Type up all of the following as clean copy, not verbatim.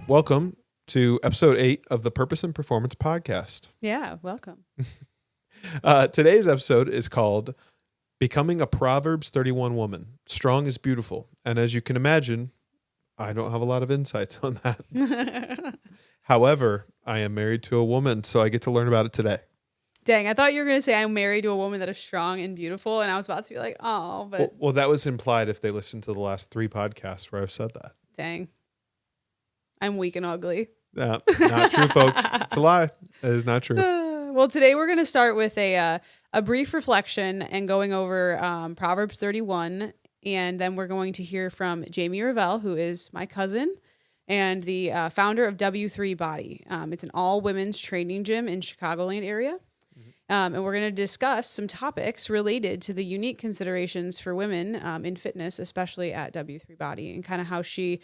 Welcome to episode 8 of the Purpose and Performance podcast. Yeah, welcome. Today's episode is called Becoming a Proverbs 31 Woman. Strong is beautiful. And as you can imagine, I don't have a lot of insights on that. However, I am married to a woman, so I get to learn about it today. Dang, I thought you were going to say I'm married to a woman that is strong and beautiful, and I was about to be like, oh, but... Well, that was implied if they listened to the last 3 podcasts where I've said that. Dang. I'm weak and ugly. Not true, folks. It's a lie. It is not true. Well, today we're going to start with a brief reflection and going over Proverbs 31, and then we're going to hear from Jamie Revell, who is my cousin and the founder of W3 Body. It's an all-women's training gym in Chicagoland area. And we're going to discuss some topics related to the unique considerations for women in fitness, especially at W3 Body, and kind of how she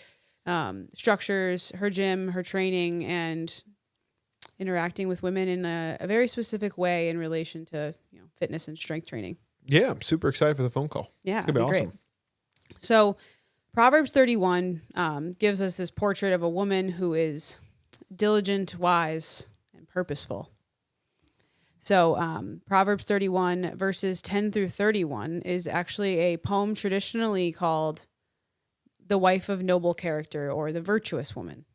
structures her gym, her training, and interacting with women in a very specific way in relation to fitness and strength training. Yeah, I'm super excited for the phone call. Yeah, it's going to be awesome. Great. So Proverbs 31 gives us this portrait of a woman who is diligent, wise, and purposeful. So Proverbs 31 verses 10 through 31 is actually a poem traditionally called The Wife of Noble Character, or the Virtuous Woman.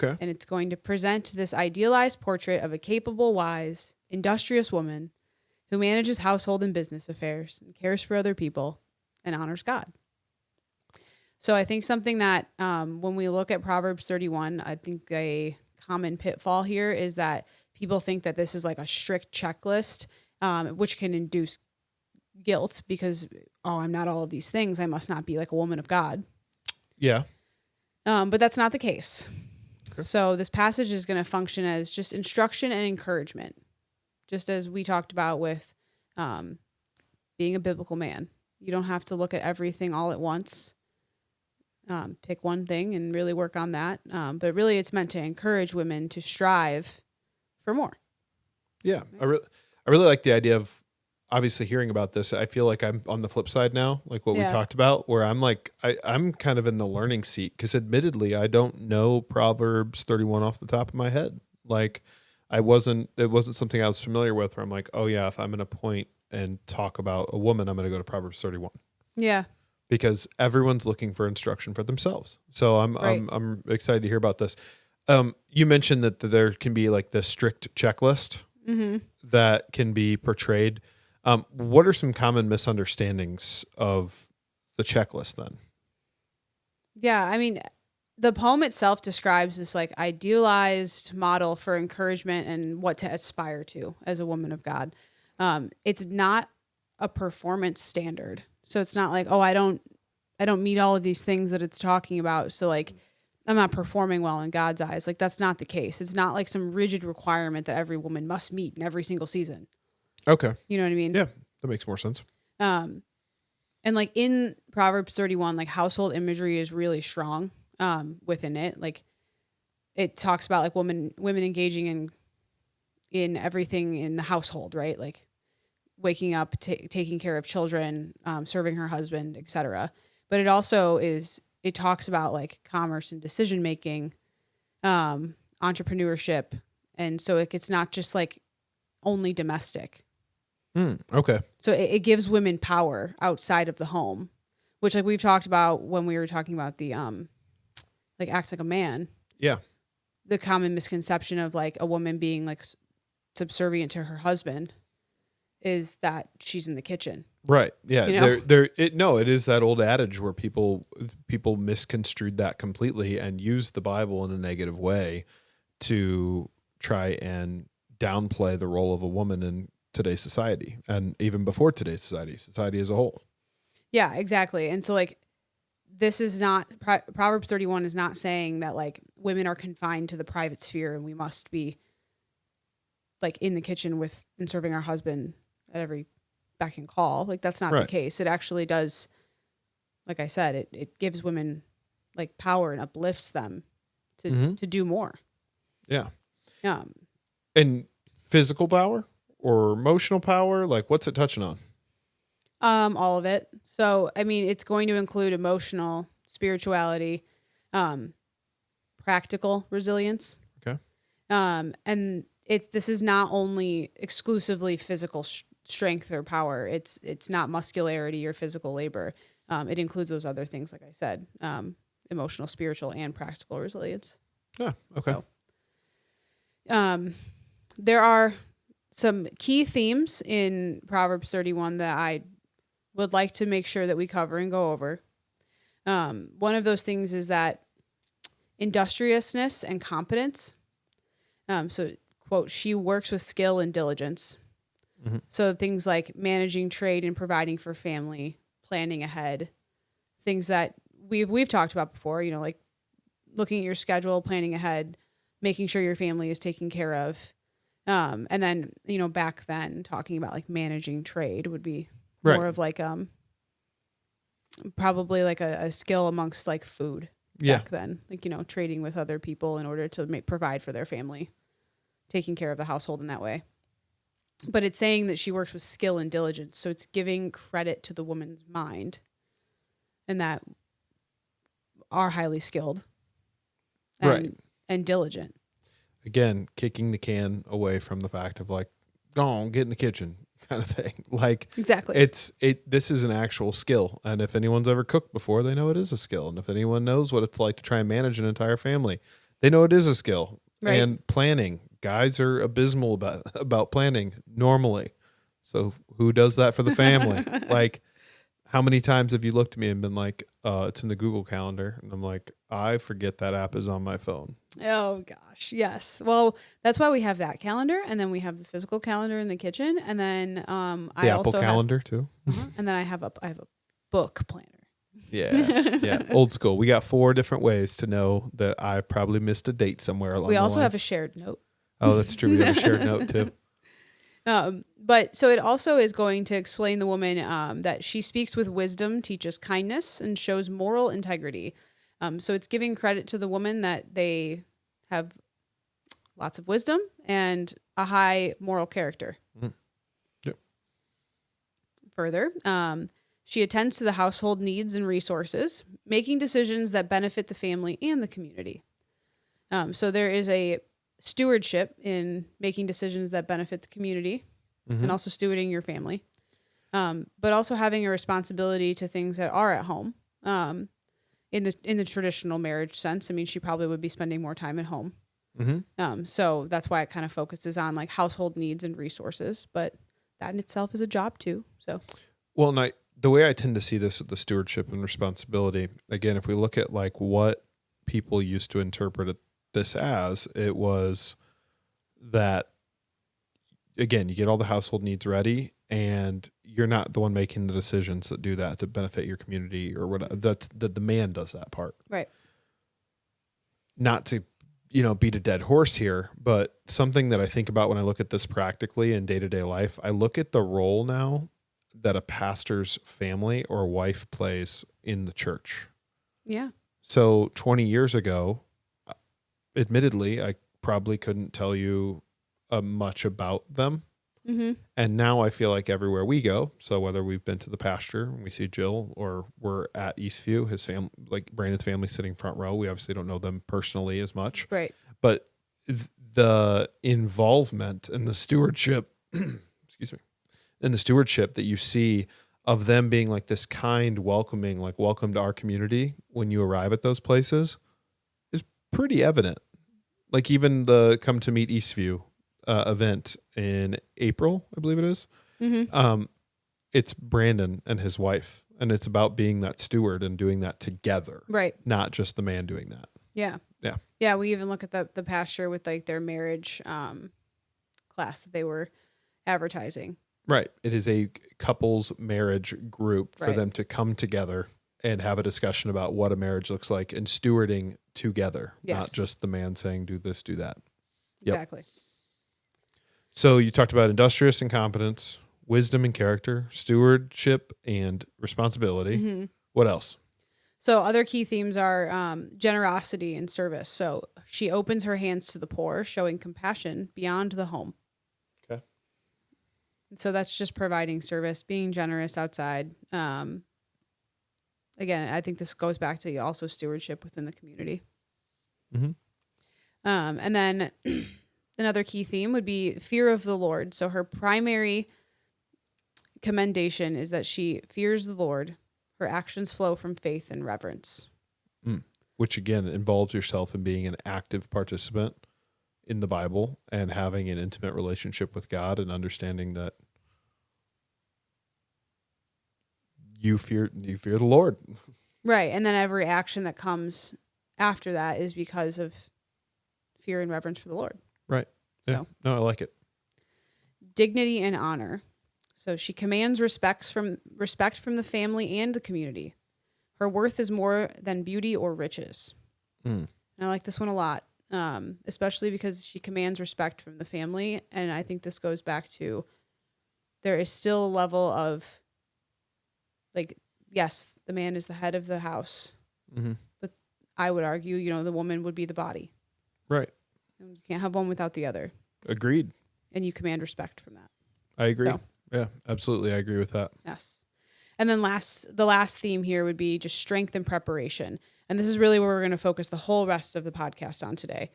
Okay. And it's going to present this idealized portrait of a capable, wise, industrious woman who manages household and business affairs and cares for other people and honors God. So I think something that when we look at Proverbs 31, I think a common pitfall here is that people think that this is like a strict checklist, which can induce guilt because, I'm not all of these things. I must not be like a woman of God. Yeah. But that's not the case. Okay. So this passage is going to function as just instruction and encouragement, just as we talked about with being a biblical man. You don't have to look at everything all at once. Pick one thing and really work on that. But really it's meant to encourage women to strive for more. Yeah. I really like the idea of obviously hearing about this. I feel like I'm on the flip side now, like what we talked about, where I'm like, I'm kind of in the learning seat because admittedly, I don't know Proverbs 31 off the top of my head. Like it wasn't something I was familiar with where I'm like, oh yeah, if I'm going to point and talk about a woman, I'm going to go to Proverbs 31. Yeah. Because everyone's looking for instruction for themselves. So I'm excited to hear about this. You mentioned that there can be like the strict checklist that can be portrayed. What are some common misunderstandings of the checklist then? Yeah, I mean, the poem itself describes this like idealized model for encouragement and what to aspire to as a woman of God. It's not a performance standard. So it's not like, I don't meet all of these things that it's talking about. So like, I'm not performing well in God's eyes. Like that's not the case. It's not like some rigid requirement that every woman must meet in every single season. Okay. You know what I mean? Yeah, that makes more sense. And like in Proverbs 31, like household imagery is really strong within it. Like it talks about like women engaging in everything in the household, right? Like waking up, taking care of children, serving her husband, etc. But it also it talks about like commerce and decision making, entrepreneurship, and so it's not just like only domestic. Okay. So it gives women power outside of the home, which like we've talked about when we were talking about the like act like a man. Yeah. The common misconception of like a woman being like subservient to her husband is that she's in the kitchen. Right. Yeah. It is that old adage where people misconstrued that completely and used the Bible in a negative way to try and downplay the role of a woman in today's society, and even before today's society as a whole. Yeah, exactly. And so like this is not Proverbs 31 is not saying that like women are confined to the private sphere and we must be like in the kitchen and serving our husband at every beck and call. Like that's not the case. It actually does, like I said, it gives women like power and uplifts them to do more. Yeah. And physical power or emotional power, like what's it touching on? All of it. So, I mean, it's going to include emotional, spirituality, practical resilience. Okay. And this is not only exclusively physical strength or power. It's not muscularity or physical labor. It includes those other things, like I said, emotional, spiritual, and practical resilience. Yeah. Okay. So, there are some key themes in Proverbs 31 that I would like to make sure that we cover and go over. One of those things is that industriousness and competence. So, quote, she works with skill and diligence. Mm-hmm. So things like managing trade and providing for family, planning ahead, things that we've talked about before, like looking at your schedule, planning ahead, making sure your family is taken care of. And then, back then talking about like managing trade would be more of like, probably like a skill amongst like food back then, like, trading with other people in order to provide for their family, taking care of the household in that way. But it's saying that she works with skill and diligence. So it's giving credit to the woman's mind and that are highly skilled and diligent. Again, kicking the can away from the fact of like, go on, get in the kitchen kind of thing. Like, exactly. This is an actual skill. And if anyone's ever cooked before, they know it is a skill. And if anyone knows what it's like to try and manage an entire family, they know it is a skill. Right. And planning, guys are abysmal about planning normally. So who does that for the family? Like, how many times have you looked at me and been like, it's in the Google Calendar? And I'm like, I forget that app is on my phone. Oh, gosh. Yes. Well, that's why we have that calendar. And then we have the physical calendar in the kitchen. And then the I Apple also calendar too. And then I have a book planner. Yeah. Old school. We got 4 different ways to know that I probably missed a date somewhere along the lines. We also have a shared note. Oh, that's true. We have a shared note too. But so it also is going to explain the woman that she speaks with wisdom, teaches kindness, and shows moral integrity. So it's giving credit to the woman that they have lots of wisdom and a high moral character. Mm-hmm. Yep. Further, she attends to the household needs and resources, making decisions that benefit the family and the community. So there is a stewardship in making decisions that benefit the community and also stewarding your family, but also having a responsibility to things that are at home. In the traditional marriage sense, I mean, she probably would be spending more time at home. Mm-hmm. So that's why it kind of focuses on like household needs and resources, but that in itself is a job too. So, well, and the way I tend to see this with the stewardship and responsibility, again, if we look at like what people used to interpret this as, it was that, again, you get all the household needs ready and you're not the one making the decisions that do that to benefit your community or whatever. That's the man does that part. Right. Not to, beat a dead horse here, but something that I think about when I look at this practically in day-to-day life, I look at the role now that a pastor's family or wife plays in the church. Yeah. So 20 years ago, admittedly, I probably couldn't tell you much about them. Mm-hmm. And now I feel like everywhere we go, so whether we've been to the pasture and we see Jill or we're at Eastview, his family, like Brandon's family sitting front row, we obviously don't know them personally as much. Right. But the involvement and the stewardship, excuse me, and the stewardship that you see of them being like this kind, welcoming, like welcome to our community when you arrive at those places is pretty evident. Like even the Come to Meet Eastview event in April, I believe it is. Mm-hmm. It's Brandon and his wife, and it's about being that steward and doing that together, right? Not just the man doing that. Yeah. We even look at the pasture with like their marriage class that they were advertising. Right. It is a couples marriage group for them to come together and have a discussion about what a marriage looks like and stewarding together, not just the man saying do this, do that. Exactly. So you talked about industrious and competence, wisdom and character, stewardship and responsibility. Mm-hmm. What else? So other key themes are generosity and service. So she opens her hands to the poor, showing compassion beyond the home. Okay. So that's just providing service, being generous outside. Again, I think this goes back to also stewardship within the community. Mm-hmm. And then another key theme would be fear of the Lord. So her primary commendation is that she fears the Lord. Her actions flow from faith and reverence. Which again involves yourself in being an active participant in the Bible and having an intimate relationship with God and understanding that you fear the Lord. Right. And then every action that comes after that is because of fear and reverence for the Lord. Right. Yeah. So. No, I like it. Dignity and honor. So she commands respect from the family and the community. Her worth is more than beauty or riches. And I like this one a lot, especially because she commands respect from the family. And I think this goes back to there is still a level of, like, yes, the man is the head of the house. Mm-hmm. But I would argue, the woman would be the body. Right. And you can't have one without the other. Agreed. And you command respect from that. I agree. So. Yeah, absolutely. I agree with that. Yes. And then the last theme here would be just strength and preparation. And this is really where we're going to focus the whole rest of the podcast on today,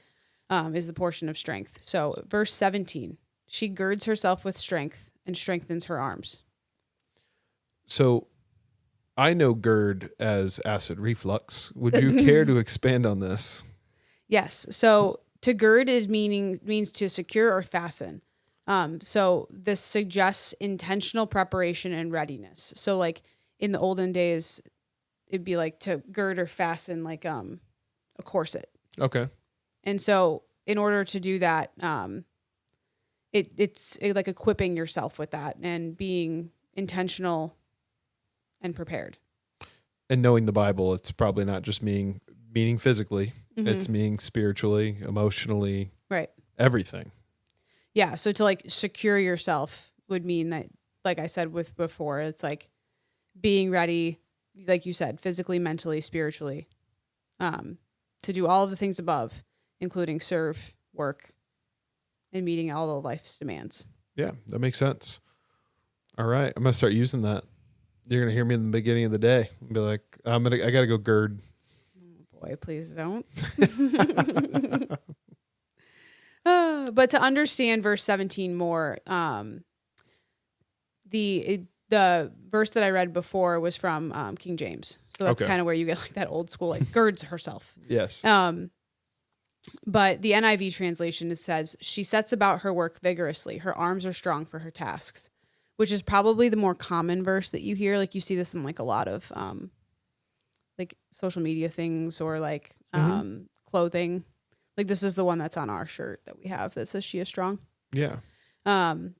is the portion of strength. So verse 17, she girds herself with strength and strengthens her arms. So I know gird as acid reflux. Would you care to expand on this? Yes. So to gird means to secure or fasten. So this suggests intentional preparation and readiness. So like in the olden days, it'd be like to gird or fasten like a corset. Okay. And so in order to do that, it's like equipping yourself with that and being intentional and prepared. And knowing the Bible, it's probably not just meaning physically. Mm-hmm. It's meaning spiritually, emotionally, right? Everything. Yeah. So to like secure yourself would mean that, like I said before, it's like being ready, like you said, physically, mentally, spiritually, to do all of the things above, including serve, work, and meeting all of life's demands. Yeah, that makes sense. All right. I'm going to start using that. You're going to hear me in the beginning of the day and be like, I got to go gird. Oh boy, please don't. But to understand verse 17 more, the verse that I read before was from King James. So that's kind of where you get like that old school, like girds herself. Yes. But the NIV translation says, she sets about her work vigorously. Her arms are strong for her tasks, which is probably the more common verse that you hear. Like you see this in like a lot of like social media things or like clothing. Like this is the one that's on our shirt that we have that says she is strong. Yeah. And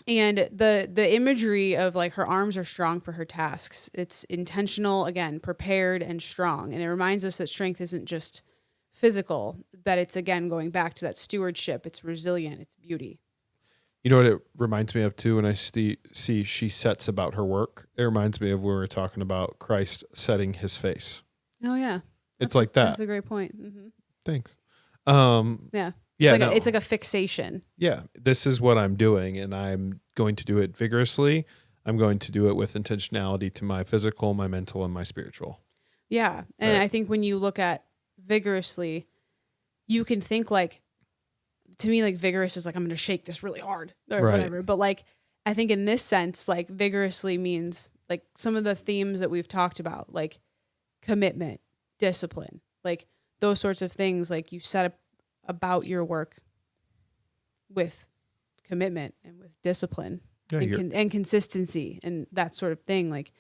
the imagery of like her arms are strong for her tasks. It's intentional, again, prepared and strong. And it reminds us that strength isn't just physical, that it's again going back to that stewardship. It's resilient. It's beauty. You know what it reminds me of too when I see she sets about her work? It reminds me of when we were talking about Christ setting his face. Oh, yeah. It's like that. That's a great point. Mm-hmm. Thanks. Yeah. Yeah, it's like a fixation. Yeah, this is what I'm doing, and I'm going to do it vigorously. I'm going to do it with intentionality to my physical, my mental, and my spiritual. Yeah, and right. I think when you look at vigorously, you can think like, to me, like vigorous is like, I'm going to shake this really hard or whatever. But like, I think in this sense, like vigorously means like some of the themes that we've talked about, like commitment, discipline, like those sorts of things. Like you set up about your work with commitment and with discipline and consistency and that sort of thing. Like,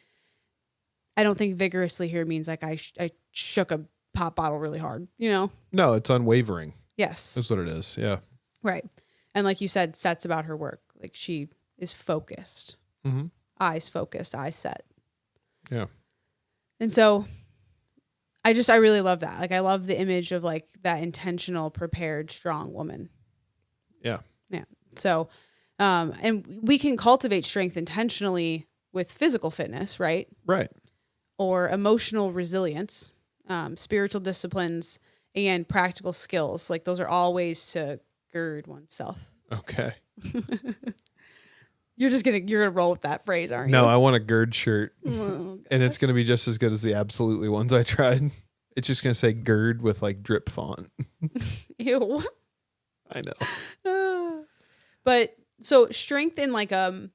I don't think vigorously here means like I shook a pop bottle really hard, No, it's unwavering. Yes. That's what it is. Yeah. Right. And like you said, sets about her work. Like she is focused, eyes focused, eyes set. Yeah. And so I really love that. Like I love the image of like that intentional, prepared, strong woman. Yeah. Yeah. So, and we can cultivate strength intentionally with physical fitness, right? Right. Or emotional resilience, spiritual disciplines, and practical skills. Like those are all ways to gird oneself. Okay. You're gonna roll with that phrase, aren't you? No, I want a gird shirt. Oh, and it's gonna be just as good as the absolutely ones I tried. It's just gonna say gird with like drip font. Ew. I know. But so strength in like a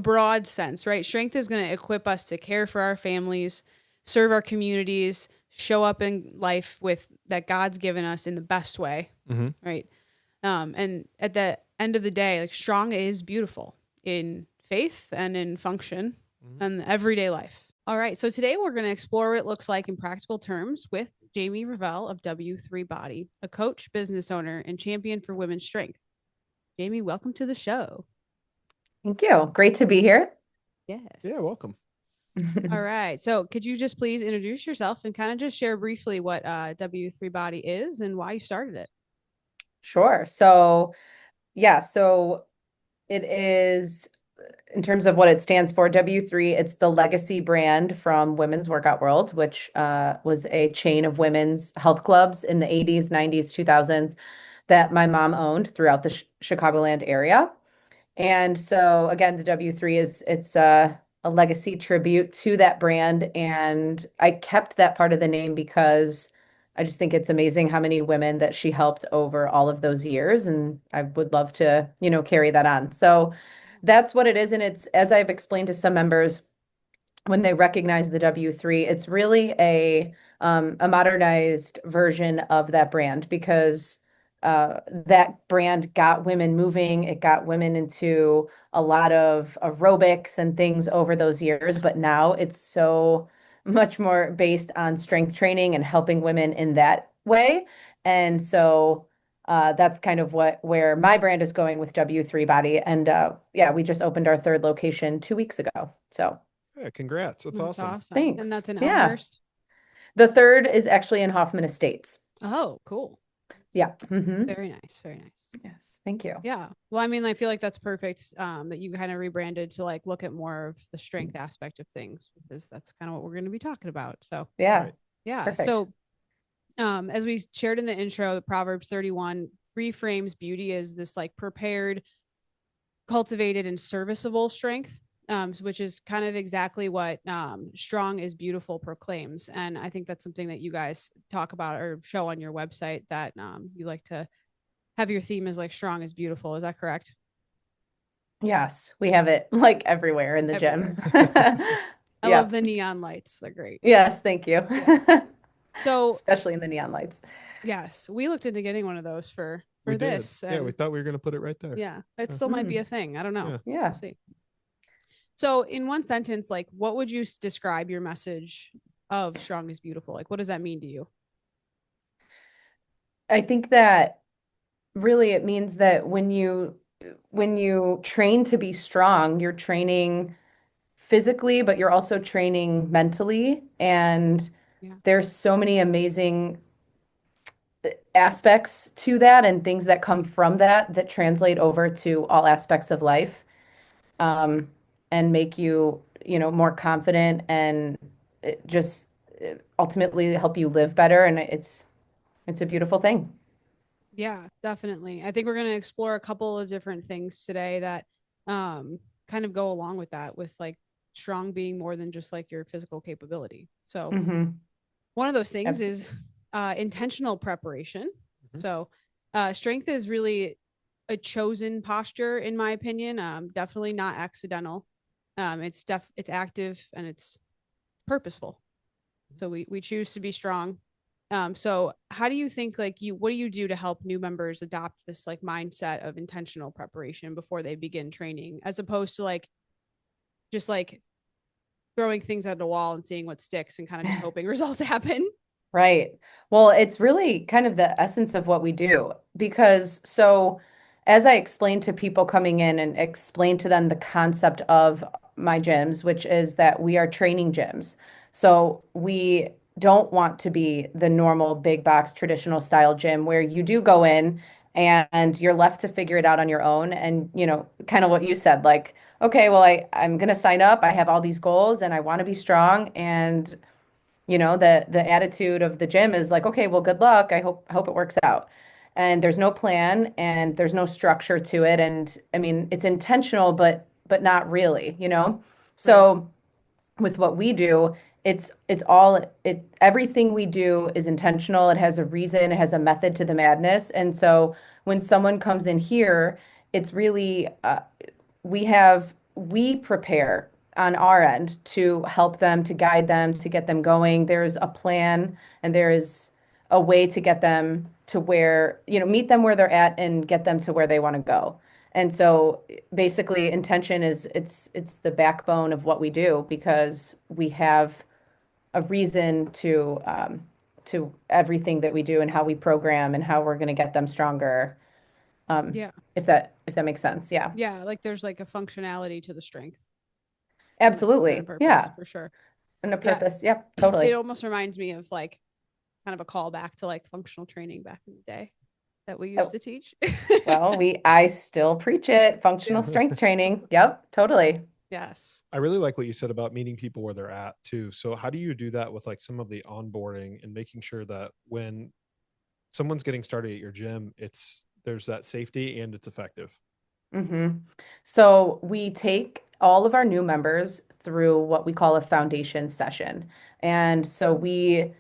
broad sense, right? Strength is going to equip us to care for our families, serve our communities, show up in life with that God's given us in the best way, Mm-hmm. right? And at the end of the day, like strong is beautiful in faith and in function and everyday life. All right, so today we're going to explore what it looks like in practical terms with Jamie Revell of W3 Body, a coach, business owner, and champion for women's strength. Jamie, welcome to the show. Thank you. Great to be here. Yes. Yeah, welcome. All right. So could you just please introduce yourself and kind of just share briefly what W3 Body is and why you started it? Sure. So, yeah, so it is in terms of what it stands for, W3, it's the legacy brand from Women's Workout World, which was a chain of women's health clubs in the 80s, 90s, 2000s that my mom owned throughout the Chicagoland area. And so again, the W3 it's a legacy tribute to that brand. And I kept that part of the name because I just think it's amazing how many women that she helped over all of those years. And I would love to, carry that on. So that's what it is. And it's, as I've explained to some members, when they recognize the W3, it's really a modernized version of that brand because that brand got women moving. It got women into a lot of aerobics and things over those years, but now it's so much more based on strength training and helping women in that way. And so that's kind of where my brand is going with W3 Body. And yeah, we just opened our third location 2 weeks ago. So Yeah, congrats. That's awesome. thanks. And that's in Yeah. Elmhurst. The third is actually in Hoffman Estates. Oh, cool. Yeah. Mm-hmm. Very nice. Very nice. Yes. Thank you. Yeah. Well, I mean, I feel like that's perfect that you kind of rebranded to like look at more of the strength aspect of things because that's kind of what we're going to be talking about. So, Yeah. Right. yeah. Perfect. So, as we shared in the intro, the Proverbs 31 reframes beauty as this like prepared, cultivated, and serviceable strength. Which is kind of exactly what strong is beautiful proclaims. And I think that's something that you guys talk about or show on your website that you like to have your theme is like strong is beautiful. Is that correct? Yes. We have it like everywhere in the gym. I love the neon lights. They're great. Yes. Thank you. Yeah. So especially in the neon lights. yes, we looked into getting one of those for We did. this. Yeah, we thought we were going to put it right there. Yeah, it still might be a thing. I don't know. Yeah. Yeah. We'll see. So in one sentence, like what would you describe your message of strong is beautiful? Like, what does that mean to you? I think that really it means that when you train to be strong, you're training physically, but you're also training mentally. And Yeah. there's so many amazing aspects to that and things that come from that translate over to all aspects of life, and make you, more confident and it just ultimately help you live better. And it's a beautiful thing. Yeah, definitely. I think we're going to explore a couple of different things today that kind of go along with that, with like strong being more than just like your physical capability. So one of those things is intentional preparation. So strength is really a chosen posture, in my opinion. Definitely not accidental. It's active and it's purposeful. So we choose to be strong. So how do you think what do you do to help new members adopt this like mindset of intentional preparation before they begin training, as opposed to like just like throwing things at the wall and seeing what sticks and kind of just hoping results happen? Right. Well, it's really kind of the essence of what we do because as I explain to people coming in and explain to them the concept of my gyms, which is that we are training gyms. So we don't want to be the normal big box traditional style gym where you do go in and you're left to figure it out on your own. And, kind of what you said, like, okay, well, I'm going to sign up. I have all these goals and I want to be strong. And the attitude of the gym is like, okay, well, good luck. I hope it works out. And there's no plan and there's no structure to it. And I mean, it's intentional, but not really. So with what we do, it's all it everything we do is intentional. It has a reason, it has a method to the madness. And so when someone comes in here, it's really we prepare on our end to help them, to guide them, to get them going. There's a plan and there is a way to get them to where, meet them where they're at and get them to where they want to go. And so basically intention is it's the backbone of what we do because we have a reason to everything that we do and how we program and how we're going to get them stronger. Yeah. If that makes sense. Yeah. Yeah. Like there's like a functionality to the strength and a Absolutely. purpose Yeah. for sure. And a Yeah. purpose. Yep. It Totally. almost reminds me of like kind of a callback to like functional training back in the day that we used Oh, to teach. well, I still preach it. Functional Yeah. strength training. Yep. Totally. Yes. I really like what you said about meeting people where they're at too. So how do you do that with like some of the onboarding and making sure that when someone's getting started at your gym, there's that safety and it's effective? So we take all of our new members through what we call a foundation session. And so we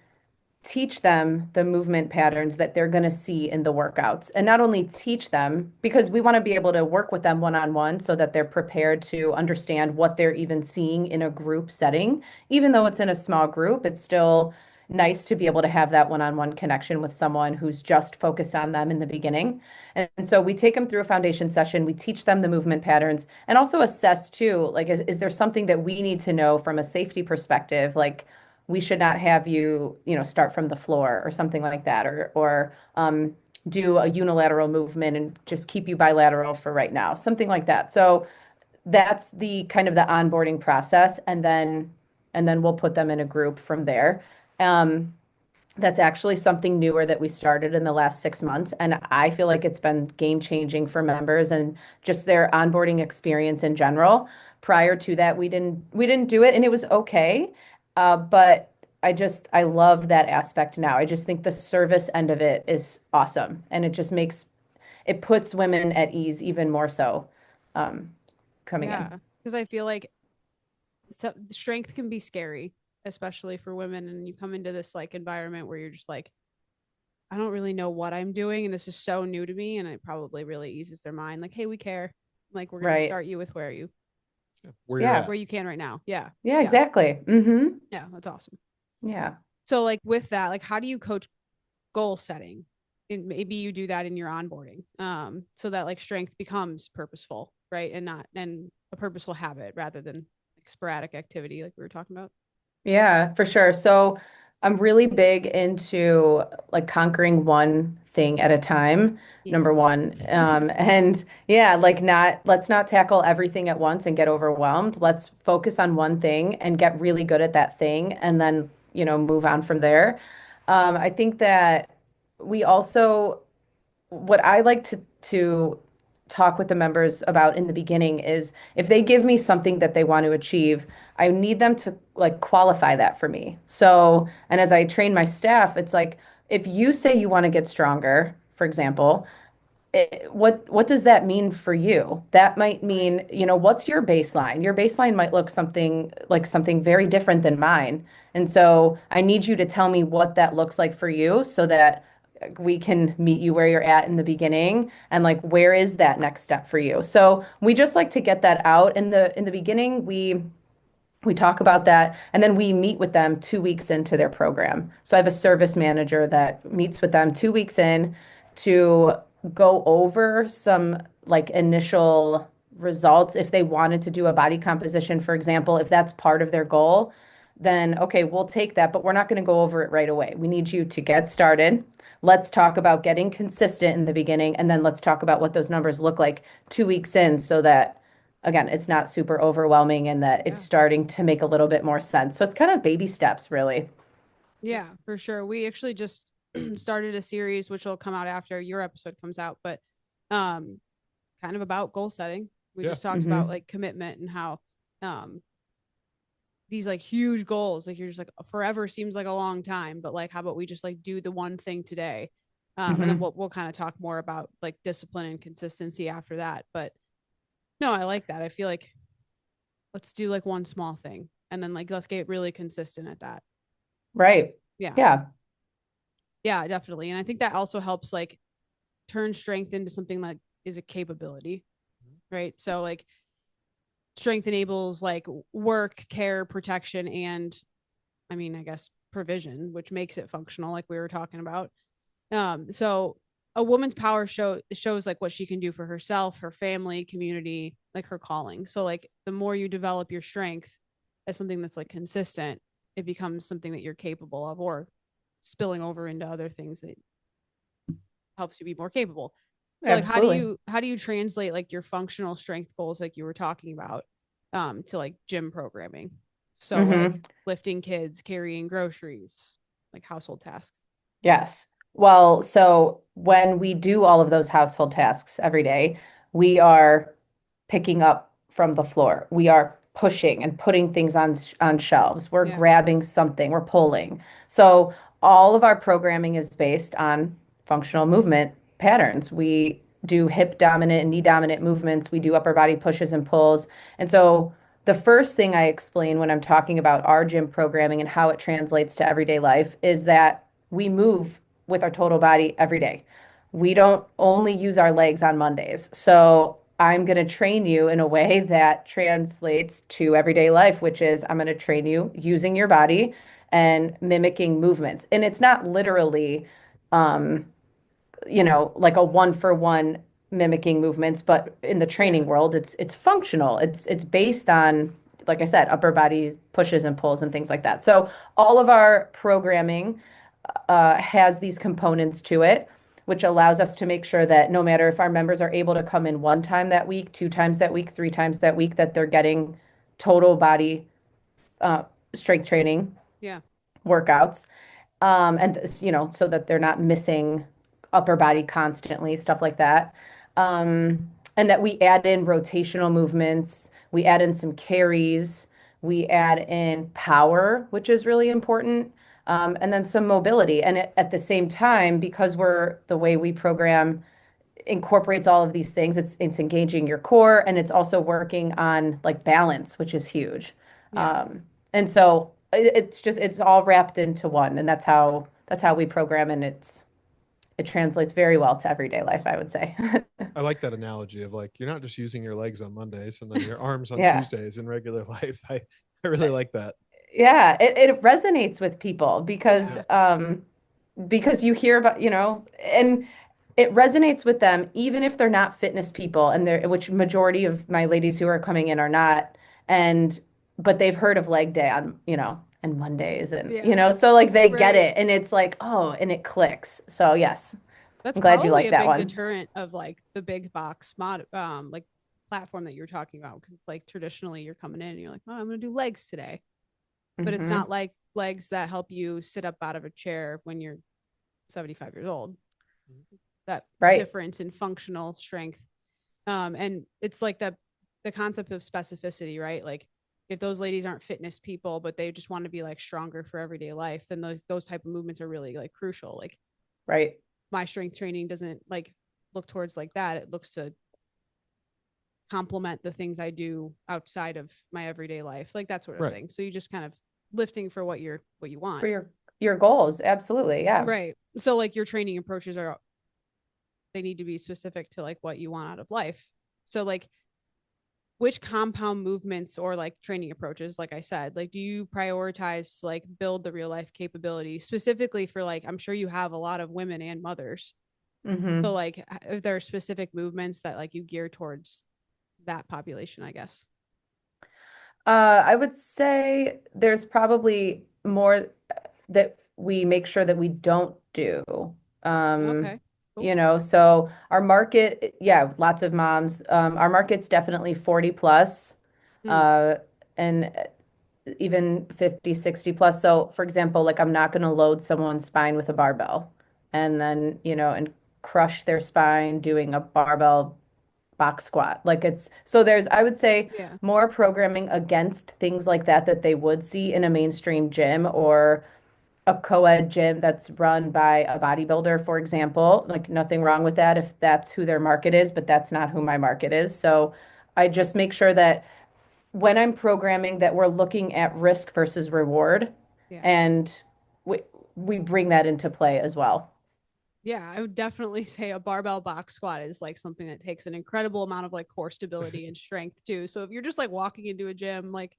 teach them the movement patterns that they're going to see in the workouts. And not only teach them, because we want to be able to work with them one-on-one so that they're prepared to understand what they're even seeing in a group setting. Even though it's in a small group, it's still nice to be able to have that one-on-one connection with someone who's just focused on them in the beginning. And so we take them through a foundation session, we teach them the movement patterns and also assess too, like, is there something that we need to know from a safety perspective? Like, we should not have you, start from the floor or something like that, or do a unilateral movement and just keep you bilateral for right now, something like that. So that's the kind of the onboarding process, and then we'll put them in a group from there. Um, that's actually something newer that we started in the last 6 months, and I feel like it's been game changing for members and just their onboarding experience in general. Prior to that, we didn't do it, and it was okay. But I love that aspect now. I just think the service end of it is awesome, and it puts women at ease even more so, um, coming in. Yeah. Because I feel like strength can be scary, especially for women. And you come into this like environment where you're just like, I don't really know what I'm doing. And this is so new to me. And it probably really eases their mind. Like, hey, we care. Like, we're going to Right. start you with where Where you're Yeah. at. you can right now. Yeah. Yeah, Yeah. exactly. Yeah. That's awesome. Yeah. So, like, with that, like, how do you coach goal setting? And maybe you do that in your onboarding, so that like strength becomes purposeful, right? And a purposeful habit rather than like sporadic activity, like we were talking about. Yeah, for sure. So I'm really big into like conquering one thing at a time, number Yes. one. And yeah, like let's not tackle everything at once and get overwhelmed. Let's focus on one thing and get really good at that thing and then, move on from there. I think that we also what I like to talk with the members about in the beginning is if they give me something that they want to achieve, I need them to like qualify that for me. So, and as I train my staff, it's like if you say you want to get stronger, for example, what does that mean for you? That might mean, what's your baseline? Your baseline might look something very different than mine. And so I need you to tell me what that looks like for you so that we can meet you where you're at in the beginning and like where is that next step for you. So we just like to get that out in the beginning. We talk about that and then we meet with them 2 weeks into their program. So I have a service manager that meets with them 2 weeks in to go over some like initial results. If they wanted to do a body composition, for example, if that's part of their goal, then okay, we'll take that, but we're not going to go over it right away. We need you to get started. Let's talk about getting consistent in the beginning, and then let's talk about what those numbers look like 2 weeks in so that again, it's not super overwhelming and that it's Yeah. starting to make a little bit more sense. So it's kind of baby steps, really. Yeah, for sure. We actually just started a series which will come out after your episode comes out, but um kind of about goal setting. We Yeah. just talked about like commitment and how um these like huge goals, like you're just like forever seems like a long time, but like how about we just like do the one thing today? And then we'll kind of talk more about like discipline and consistency after that. But no, I like that. I feel like let's do like one small thing. and then like let's get really consistent at that. Right. Yeah. Yeah. Yeah, definitely. And I think that also helps like turn strength into something that is a capability, right? So like strength enables like work, care, protection, and I mean, I guess provision, which makes it functional, like we were talking about. So a woman's power shows like what she can do for herself, her family, community, like her calling. So like the more you develop your strength as something that's like consistent, it becomes something that you're capable of, or spilling over into other things that helps you be more capable. So like Absolutely. how do you translate like your functional strength goals like you were talking about to like gym programming? So like Hmm. lifting kids, carrying groceries, like household tasks. Yes. Well, so when we do all of those household tasks every day, we are picking up from the floor. We are pushing and putting things on shelves. We're Yeah. grabbing something, we're pulling. So all of our programming is based on functional movement patterns. We do hip dominant and knee dominant movements. We do upper body pushes and pulls. And so the first thing I explain when I'm talking about our gym programming and how it translates to everyday life is that we move with our total body every day. We don't only use our legs on Mondays. So I'm going to train you in a way that translates to everyday life, which is I'm going to train you using your body and mimicking movements. And it's not literally, um, like a one for one mimicking movements, but in the Yeah. training world, it's functional. It's based on, like I said, upper body pushes and pulls and things like that. So all of our programming has these components to it, which allows us to make sure that no matter if our members are able to come in one time that week, two times that week, three times that week, that they're getting total body uh, strength training Yeah. workouts. And so that they're not missing upper body constantly, stuff like that. And that we add in rotational movements, we add in some carries, we add in power, which is really important, and then some mobility. And at the same time, because the way we program incorporates all of these things, it's engaging your core and it's also working on like balance, which is huge. Yeah. And so it's all wrapped into one, and that's how we program, and it translates very well to everyday life, I would say. I like that analogy of like you're not just using your legs on Mondays and then your arms on Yeah. Tuesdays in regular life. I really like that. Yeah, it resonates with people Yeah. because you hear about, and it resonates with them even if they're not fitness people, and they're which majority of my ladies who are coming in are not, and but they've heard of leg day on, and Mondays, and Yeah. so like they get Right. it and it's like, oh, and it clicks. So yes, That's I'm glad you probably like a that big one. deterrent of like the big box mod like platform that you were talking about, because it's like traditionally you're coming in and you're like, oh, I'm gonna do legs today. But it's Hmm. not like legs that help you sit up out of a chair when you're 75 years old. That Right. difference in functional strength. And it's like the concept of specificity, right? Like if those ladies aren't fitness people, but they just want to be like stronger for everyday life, then those type of movements are really like crucial. Like Right. my strength training doesn't like look towards like that. It looks to complement the things I do outside of my everyday life, like that sort of Right. thing. So you just kind of lifting for what you For want. your goals, absolutely. Yeah. Right. So like your training approaches are they need to be specific to like what you want out of life. So like which compound movements or like training approaches, like I said, like do you prioritize to like build the real life capability specifically for like I'm sure you have a lot of women and mothers. So Hmm. like if there are specific movements that like you gear towards that population, I guess. I would say there's probably more that we make sure that we don't do. Okay. Cool. So our market, yeah, lots of moms. Our market's definitely 40 plus, Hmm. uh, and even 50, 60 plus. So for example, like I'm not going to load someone's spine with a barbell and then, and crush their spine doing a barbell box squat. Like I would say Yeah. more programming against things like that they would see in a mainstream gym or a co-ed gym that's run by a bodybuilder, for example. Like nothing wrong with that if that's who their market is, but that's not who my market is. So I just make sure that when I'm programming that we're looking at risk versus reward, Yeah. and we we bring that into play as well. Yeah, I would definitely say a barbell box squat is like something that takes an incredible amount of like core stability and strength too. So if you're just like walking into a gym, like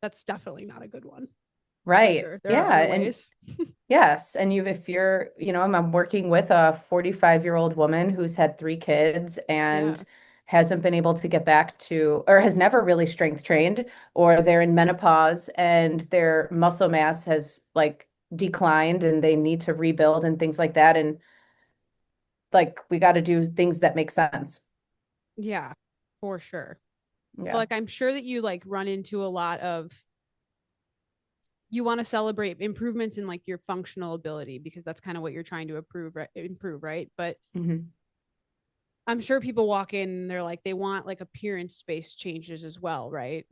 that's definitely not a good one for Right. sure. There are Yeah. other And ways. yes. And if you're, I'm working with a 45-year-old woman who's had 3 kids Yeah. and hasn't been able to get back to, or has never really strength trained, or they're in menopause and their muscle mass has like declined and they need to rebuild and things like that. And like, we got to do things that make sense. Yeah, for sure. So Yeah. like I'm sure that you like run into a lot of you want to celebrate improvements in like your functional ability because that's kind of what you're trying to improve, right? But Hmm. I'm sure people walk in and they're like they want like appearance based changes as well, right?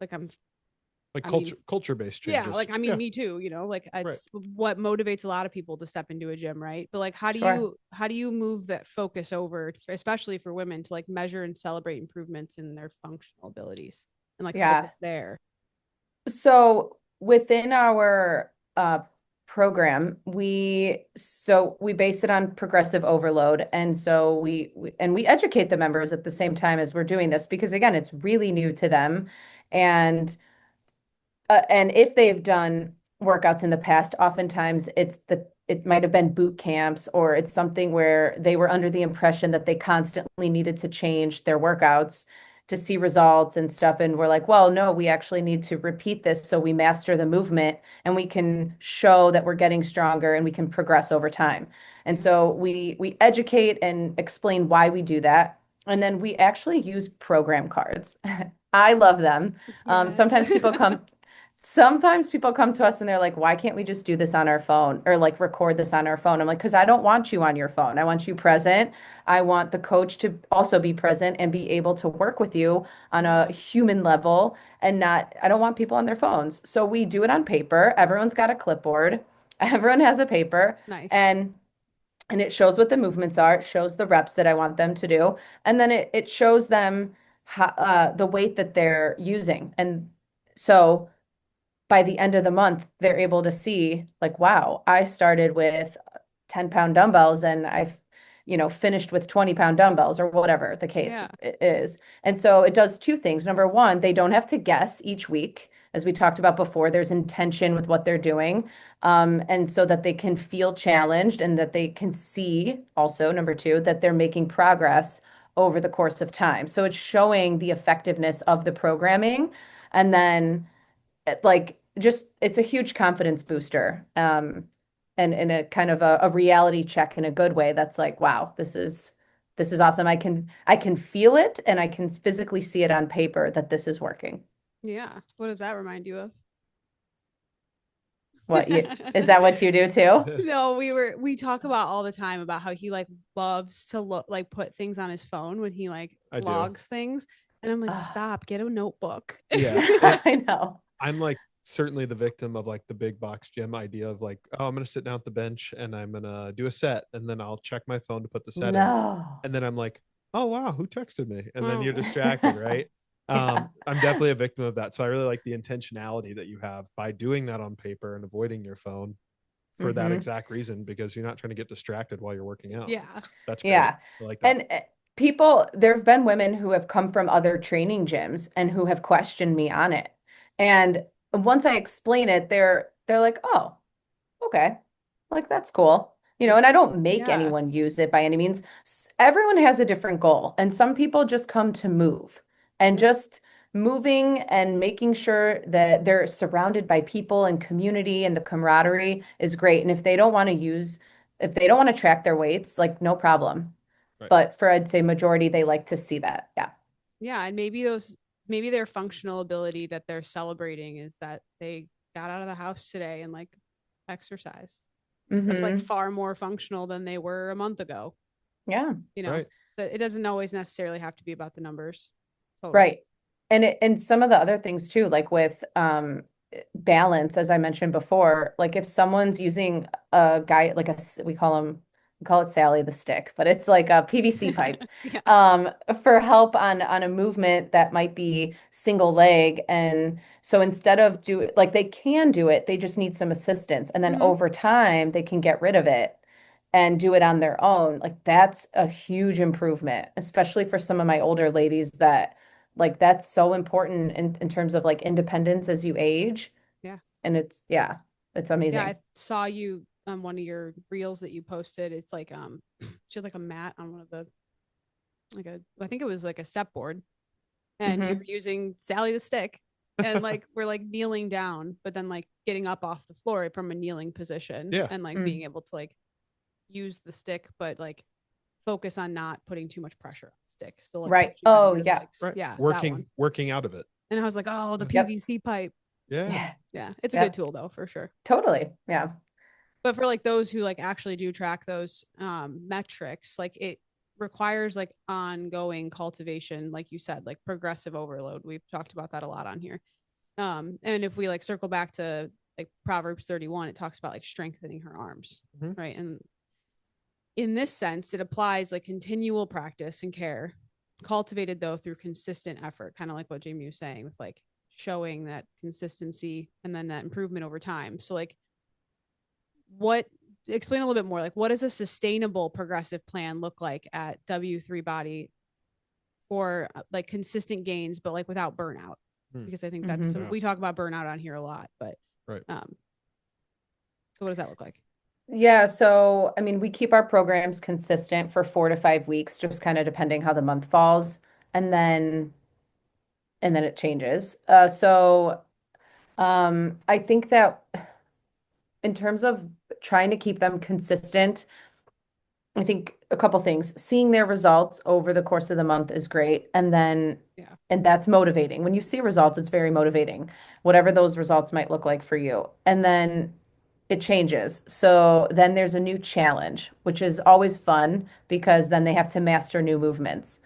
Like Like I mean, culture based yeah, changes. like I mean Yeah, me too, like right. it's what motivates a lot of people to step into a gym, right? But like Sure. how do you move that focus over, especially for women, to like measure and celebrate improvements in their functional abilities and like Yeah. focus there? So within our program, we base it on progressive overload, and so we educate the members at the same time as we're doing this because again, it's really new to them, and and if they've done workouts in the past, oftentimes it might have been boot camps or it's something where they were under the impression that they constantly needed to change their workouts to see results and stuff. And we're like, well, no, we actually need to repeat this so we master the movement and we can show that we're getting stronger and we can progress over time. And Yeah. so we educate and explain why we do that. And then we actually use program cards. I love them. Yes. Sometimes people come to us and they're like, why can't we just do this on our phone or like record this on our phone? I'm like, because I don't want you on your phone. I want you present. I want the coach to also be present and be able to work with you on a Yeah. human level and not, I don't want people on their phones. So we do it on paper. Everyone's got a clipboard, everyone has a paper, Nice. and it shows what the movements are. It shows the reps that I want them to do, and then it shows them how, the weight that they're using. And so by the end of the month, they're able to see like, wow, I started with 10-pound dumbbells and I've, finished with 20-pound dumbbells or whatever the case Yeah. is. And so it does two things. Number one, they don't have to guess each week. As we talked about before, there's intention with what they're doing. And so that they can feel challenged and that they can see also, number two, that they're making progress over the course of time. So it's showing the effectiveness of the programming. And then like just it's a huge confidence booster and in a kind of a reality check in a good way that's like wow, this is awesome. I can feel it and I can physically see it on paper that this is working. Yeah. What does that remind you of? What you is that what you do too? No, we talk about all the time about how he like loves to look like put things on his phone when he like I do. logs things. And I'm like, Ah, stop, get a notebook. Yeah. And I know. I'm like certainly the victim of like the big box gym idea of like, oh, I'm going to sit down at the bench and I'm going to do a set and then I'll check my phone to put the set in. No. And then I'm like, oh, wow, who texted me? And then you're Oh. distracted, right? Yeah. I'm definitely a victim of that. So I really like the intentionality that you have by doing that on paper and avoiding your phone for that Hmm. exact reason, because you're not trying to get distracted while you're working out. Yeah. That's great. Yeah. I like that. And people, there have been women who have come from other training gyms and who have questioned me on it. And once I explain it, they're like, "Oh, okay. Like that's cool." And I don't make Yeah. anyone use it by any means. Everyone has a different goal, and some people just come to move. And Yep. just moving and making sure that they're surrounded by people and community and the camaraderie is great. And if they don't want to track their weights, like no problem. Right. But for I'd say majority, they like to see that. Yeah. Yeah. And maybe their functional ability that they're celebrating is that they got out of the house today and like exercise. That's like Hmm. far more functional than they were a month ago, Yeah. you know. Right. So it doesn't always necessarily have to be about the numbers. Totally. Right. And some of the other things too, like with balance, as I mentioned before, like if someone's using a guy like we call them we call it Sally the stick, but it's like a PVC pipe, Yeah. for help on a movement that might be single leg. And so instead of like they can do it, they just need some assistance. And then Hmm. over time, they can get rid of it and do it on their own. Like that's a huge improvement, especially for some of my older ladies that like that's so important in terms of like independence as you age. Yeah. And yeah, it's Yeah. amazing. I saw you on one of your reels that you posted. It's like, she had like a mat on one of the, I think it was like a step board, and you were Hmm. using Sally the stick, and like we're like kneeling down, but then like getting up off the floor from a kneeling position, Yeah. and like being Mm. able to like use the stick, but like focus on not putting too much pressure on the stick, still like Right. pushing on Oh, your yeah. legs. Right. Yeah, that one. Working out of it. And I was like, oh, the Yeah. Yep. PVC pipe. Yeah. Yeah. Yeah, it's a good Yep. tool though, for sure. Totally. Yeah. But for like those who like actually do track those metrics, like it requires like ongoing cultivation, like you said, like progressive overload. We've talked about that a lot on here. And if we like circle back to like Proverbs 31, it talks about like strengthening her arms, Mhm. right? And in this sense, it applies like continual practice and care, cultivated though through consistent effort, kind of like what Jamie was saying, with like showing that consistency and then that improvement over time. So like what explain a little bit more, like what does a sustainable progressive plan look like at W3 Body for like consistent gains but like without burnout? Hmm. Because I think that's Hmm. some, Yeah. we talk about burnout on here a lot, but Right. so what does that look like? Yeah. So, I mean, we keep our programs consistent for 4 to 5 weeks, just kind of depending how the month falls. And then it changes. I think that in terms of trying to keep them consistent, I think a couple things. Seeing their results over the course of the month is great. Yeah. And that's motivating. When you see results, it's very motivating, whatever those results might look like for you. And then it changes. So then there's a new challenge, which is always fun because then they have to master new movements.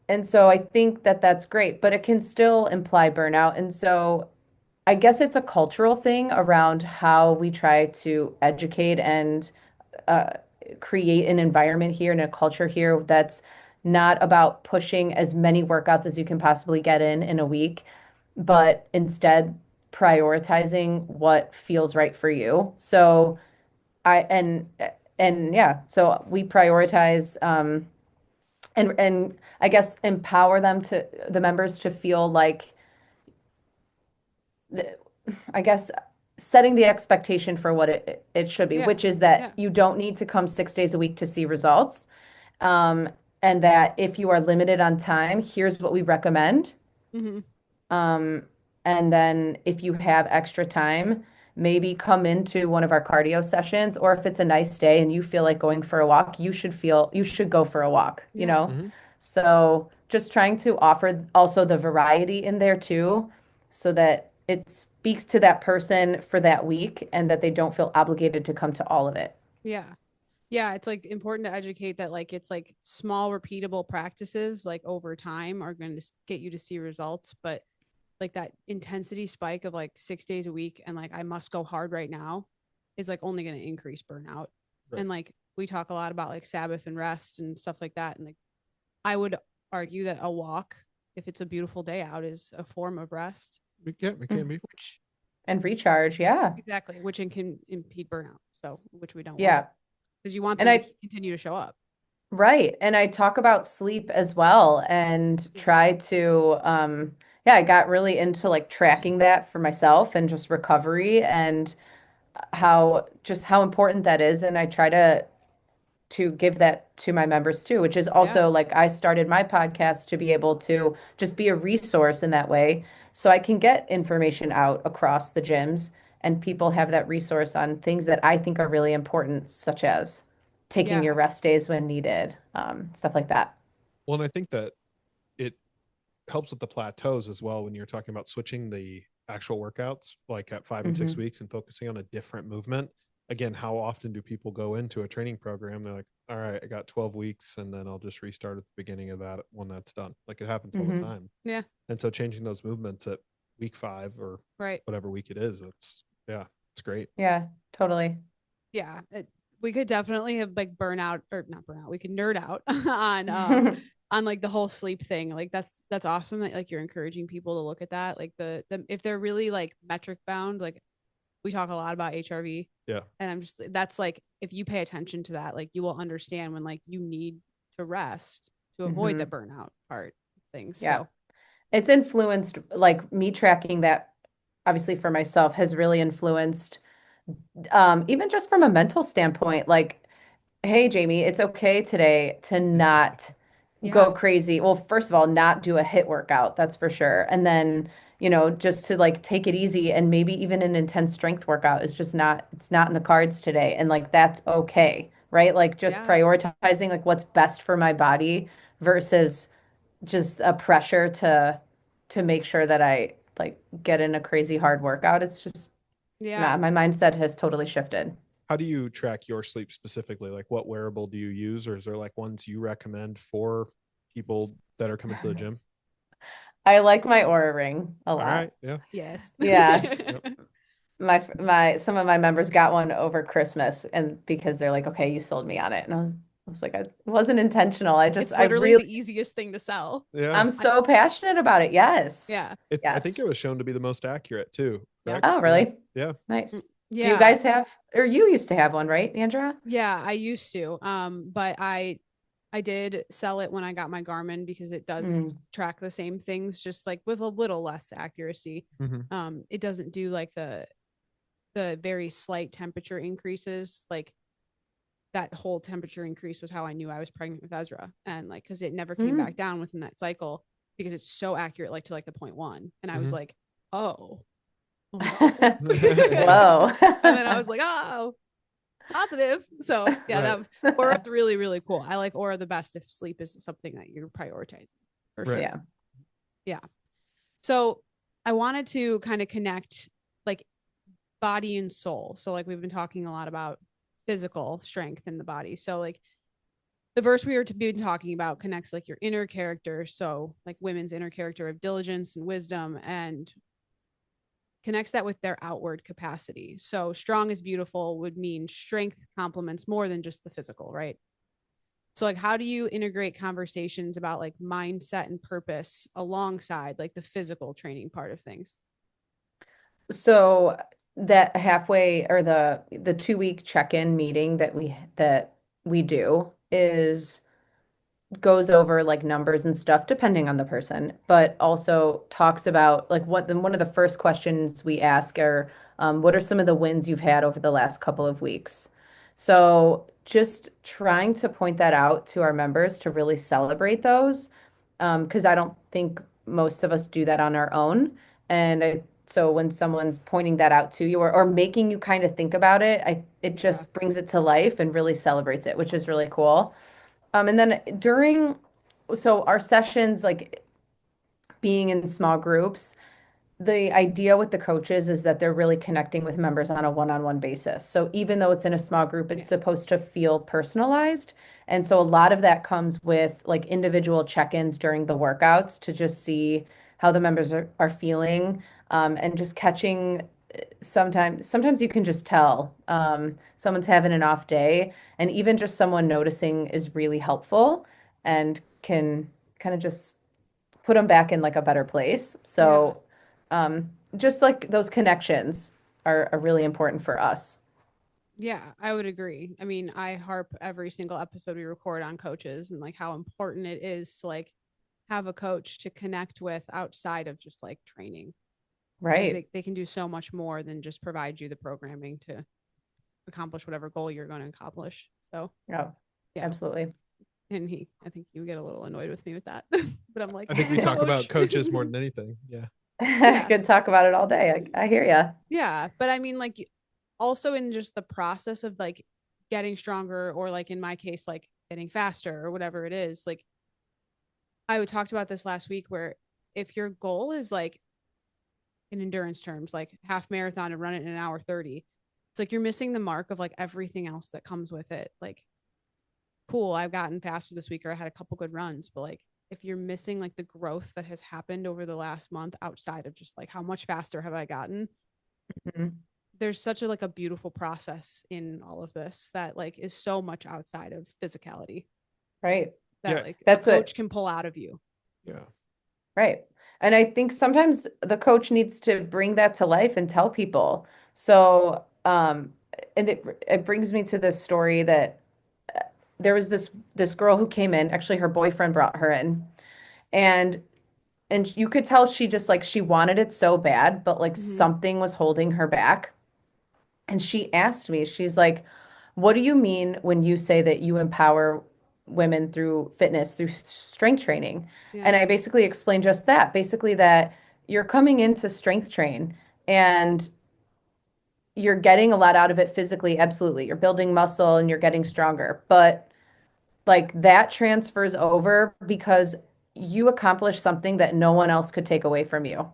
And so I think that that's great, but it can still imply burnout. And so I guess it's a cultural thing around how we try to educate and uh, create an environment here and a culture here that's not about pushing as many workouts as you can possibly get in a week, but instead prioritizing what feels right for you. So I and yeah, so we prioritize and I guess empower them to the members to feel like I guess setting the expectation for what it should be, Yeah. which is that Yeah. you don't need to come 6 days a week to see results. Um, and that if you are limited on time, here's what we recommend. Mm-hmm. Um, and then if you have extra time, maybe come into one of our cardio sessions, or if it's a nice day and you feel like going for a walk, you should go for a walk, you Yeah. know? Hmm. So just trying to offer also the variety in there too, so that it speaks to that person for that week and that they don't feel obligated to come to all of it. Yeah. Yeah, it's like important to educate that like it's like small repeatable practices like over time are going to get you to see results, but like that intensity spike of like 6 days a week and like I must go hard right now is like only going to increase burnout. Right. And like we talk a lot about like Sabbath and rest and stuff like that, and like I would argue that a walk, if it's a beautiful day out, is a form of rest, Yeah, it can be. which And recharge, yeah. exactly, which can impede burnout, so which we don't want Yeah. because you want And them to I continue to show up. Right. And I talk about sleep as well and Yeah. try to, yeah, I got really into like tracking that for myself and just recovery and how important that is. And I try to give that to my members too, which is Yeah. also like I started my podcast to be able to just be a resource in that way. So I can get information out across the gyms and people have that resource on things that I think are really important, such as taking your Yeah. rest days when needed, stuff like that. Well, and I think that it helps with the plateaus as well when you're talking about switching the actual workouts, like at 5 and 6 weeks, and focusing on a different movement. Again, how often do people go into a training program? They're like, all right, I got 12 weeks and then I'll just restart at the beginning of that when that's done. Like it happens all the Hmm. time. Yeah. And so changing those movements at week 5 or Right. whatever week it is, it's, yeah, it's great. Yeah, totally. Yeah. We could definitely have like burnout or not burnout. We could nerd out on like the whole sleep thing. Like that's awesome that like you're encouraging people to look at that. Like the if they're really like metric bound, like we talk a lot about HRV. Yeah. And I'm just that's like if you pay attention to that, like you will understand when like you need to rest to avoid the burnout part of things. Yeah. So It's influenced, like me tracking that, obviously for myself, has really influenced, even just from a mental standpoint, like, hey, Jamie, it's okay today to not yeah. go crazy. Well, first of all, not do a hit workout, that's for sure. And then, just to like take it easy, and maybe even an intense strength workout is just not, it's not in the cards today. And like, that's okay, right? Like just Yeah. prioritizing like what's best for my body versus just a pressure to make sure that I like get in a crazy hard workout. It's just, Yeah. nah, my mindset has totally shifted. How do you track your sleep specifically? Like what wearable do you use, or is there like ones you recommend for people that are coming to the gym? I like my Aura ring a All right. lot. Yeah. Yes. Yeah. Yep. My some of my members got one over Christmas, and because they're like, okay, you sold me on it. And I was like, it wasn't intentional. It's I literally really the easiest thing to sell. Yeah. I'm so passionate about it. Yes. Yeah. I think it Yes. was shown to be the most accurate too. Yeah. Correct? Oh, Yeah. really? Yeah. Nice. Do you Yeah. guys have, or you used to have one, right, Andrea? Yeah, I used to. But I did sell it when I got my Garmin because it does Mm. track the same things, just like with a little less accuracy. Mm-hmm. It doesn't do like the very slight temperature increases. Like that whole temperature increase was how I knew I was pregnant with Ezra, and like because it never came back Mm. down within that cycle because it's so accurate, like to like the 0.1, and I was Mm-hmm. like, oh no, Whoa. and then I was like, oh, positive. So yeah, Right. Aura's really, really cool. I like Aura the best if sleep is something that you're prioritizing for Right. sure. Yeah. Yeah. So I wanted to kind of connect like body and soul. So like we've been talking a lot about physical strength in the body. So like the verse we were to be talking about connects like your inner character. So like women's inner character of diligence and wisdom, and connects that with their outward capacity. So strong is beautiful would mean strength complements more than just the physical, right? So like how do you integrate conversations about like mindset and purpose alongside like the physical training part of things? So that halfway, or the 2 week check-in meeting that we do is goes over like numbers and stuff depending on the person, but also talks about like one of the first questions we ask are, what are some of the wins you've had over the last couple of weeks? So just trying to point that out to our members to really celebrate those, because I don't think most of us do that on our own. So when someone's pointing that out to you, or making you kind of think about it, it Yeah. just brings it to life and really celebrates it, which is really cool. And then so our sessions, like being in small groups, the idea with the coaches is that they're really connecting with members on a one-on-one basis. So even though it's in a small group, it's Yeah. supposed to feel personalized. And so a lot of that comes with like individual check-ins during the workouts to just see how the members are feeling, and just catching, sometimes you can just tell, someone's having an off day, and even just someone noticing is really helpful and can kind of just put them back in like a better place. Yeah. So, just like those connections are really important for us. Yeah, I would agree. I mean, I harp every single episode we record on coaches and like how important it is to like have a coach to connect with outside of just like training, because Right. they can do so much more than just provide you the programming to accomplish whatever goal you're going to accomplish. So Yeah, yeah. absolutely. And I think you get a little annoyed with me with that, but I'm like, I think we talk about coach. coaches more than anything. Yeah. I Yeah. could talk about it all day. I hear you. Yeah. But I mean, like, also in just the process of like getting stronger, or like in my case, like getting faster or whatever it is, like, I talked about this last week where if your goal is like in endurance terms, like half marathon and run it in an hour 30, it's like you're missing the mark of like everything else that comes with it. Like, cool, I've gotten faster this week or I had a couple good runs, but like if you're missing like the growth that has happened over the last month outside of just like how much faster have I gotten, Mhm. there's such a like a beautiful process in all of this that like is so much outside of physicality Right. that Yeah. like a That's coach what, can pull out of you. Yeah. right. And I think sometimes the coach needs to bring that to life and tell people. So, and it brings me to this story that there was this girl who came in, actually her boyfriend brought her in, and you could tell she just like she wanted it so bad, but like Mm-hmm. something was holding her back. And she asked me, she's like, "What do you mean when you say that you empower women through fitness, through strength training?" Yeah. And I basically explained just that, basically that you're coming into strength train and you're getting a lot out of it physically, absolutely. You're building muscle and you're getting stronger, but like that transfers over because you accomplish something that no one else could take away from you.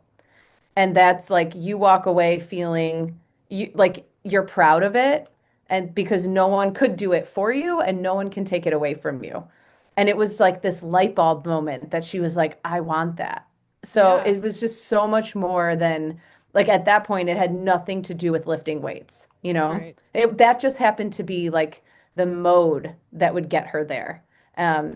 And that's like you walk away feeling you like you're proud of it and because no one could do it for you and no one can take it away from you. And it was like this light bulb moment that she was like, I want that. So Yeah. it was just so much more than like at that point it had nothing to do with lifting weights, you know? Right. That just happened to be like the mode that would get her there.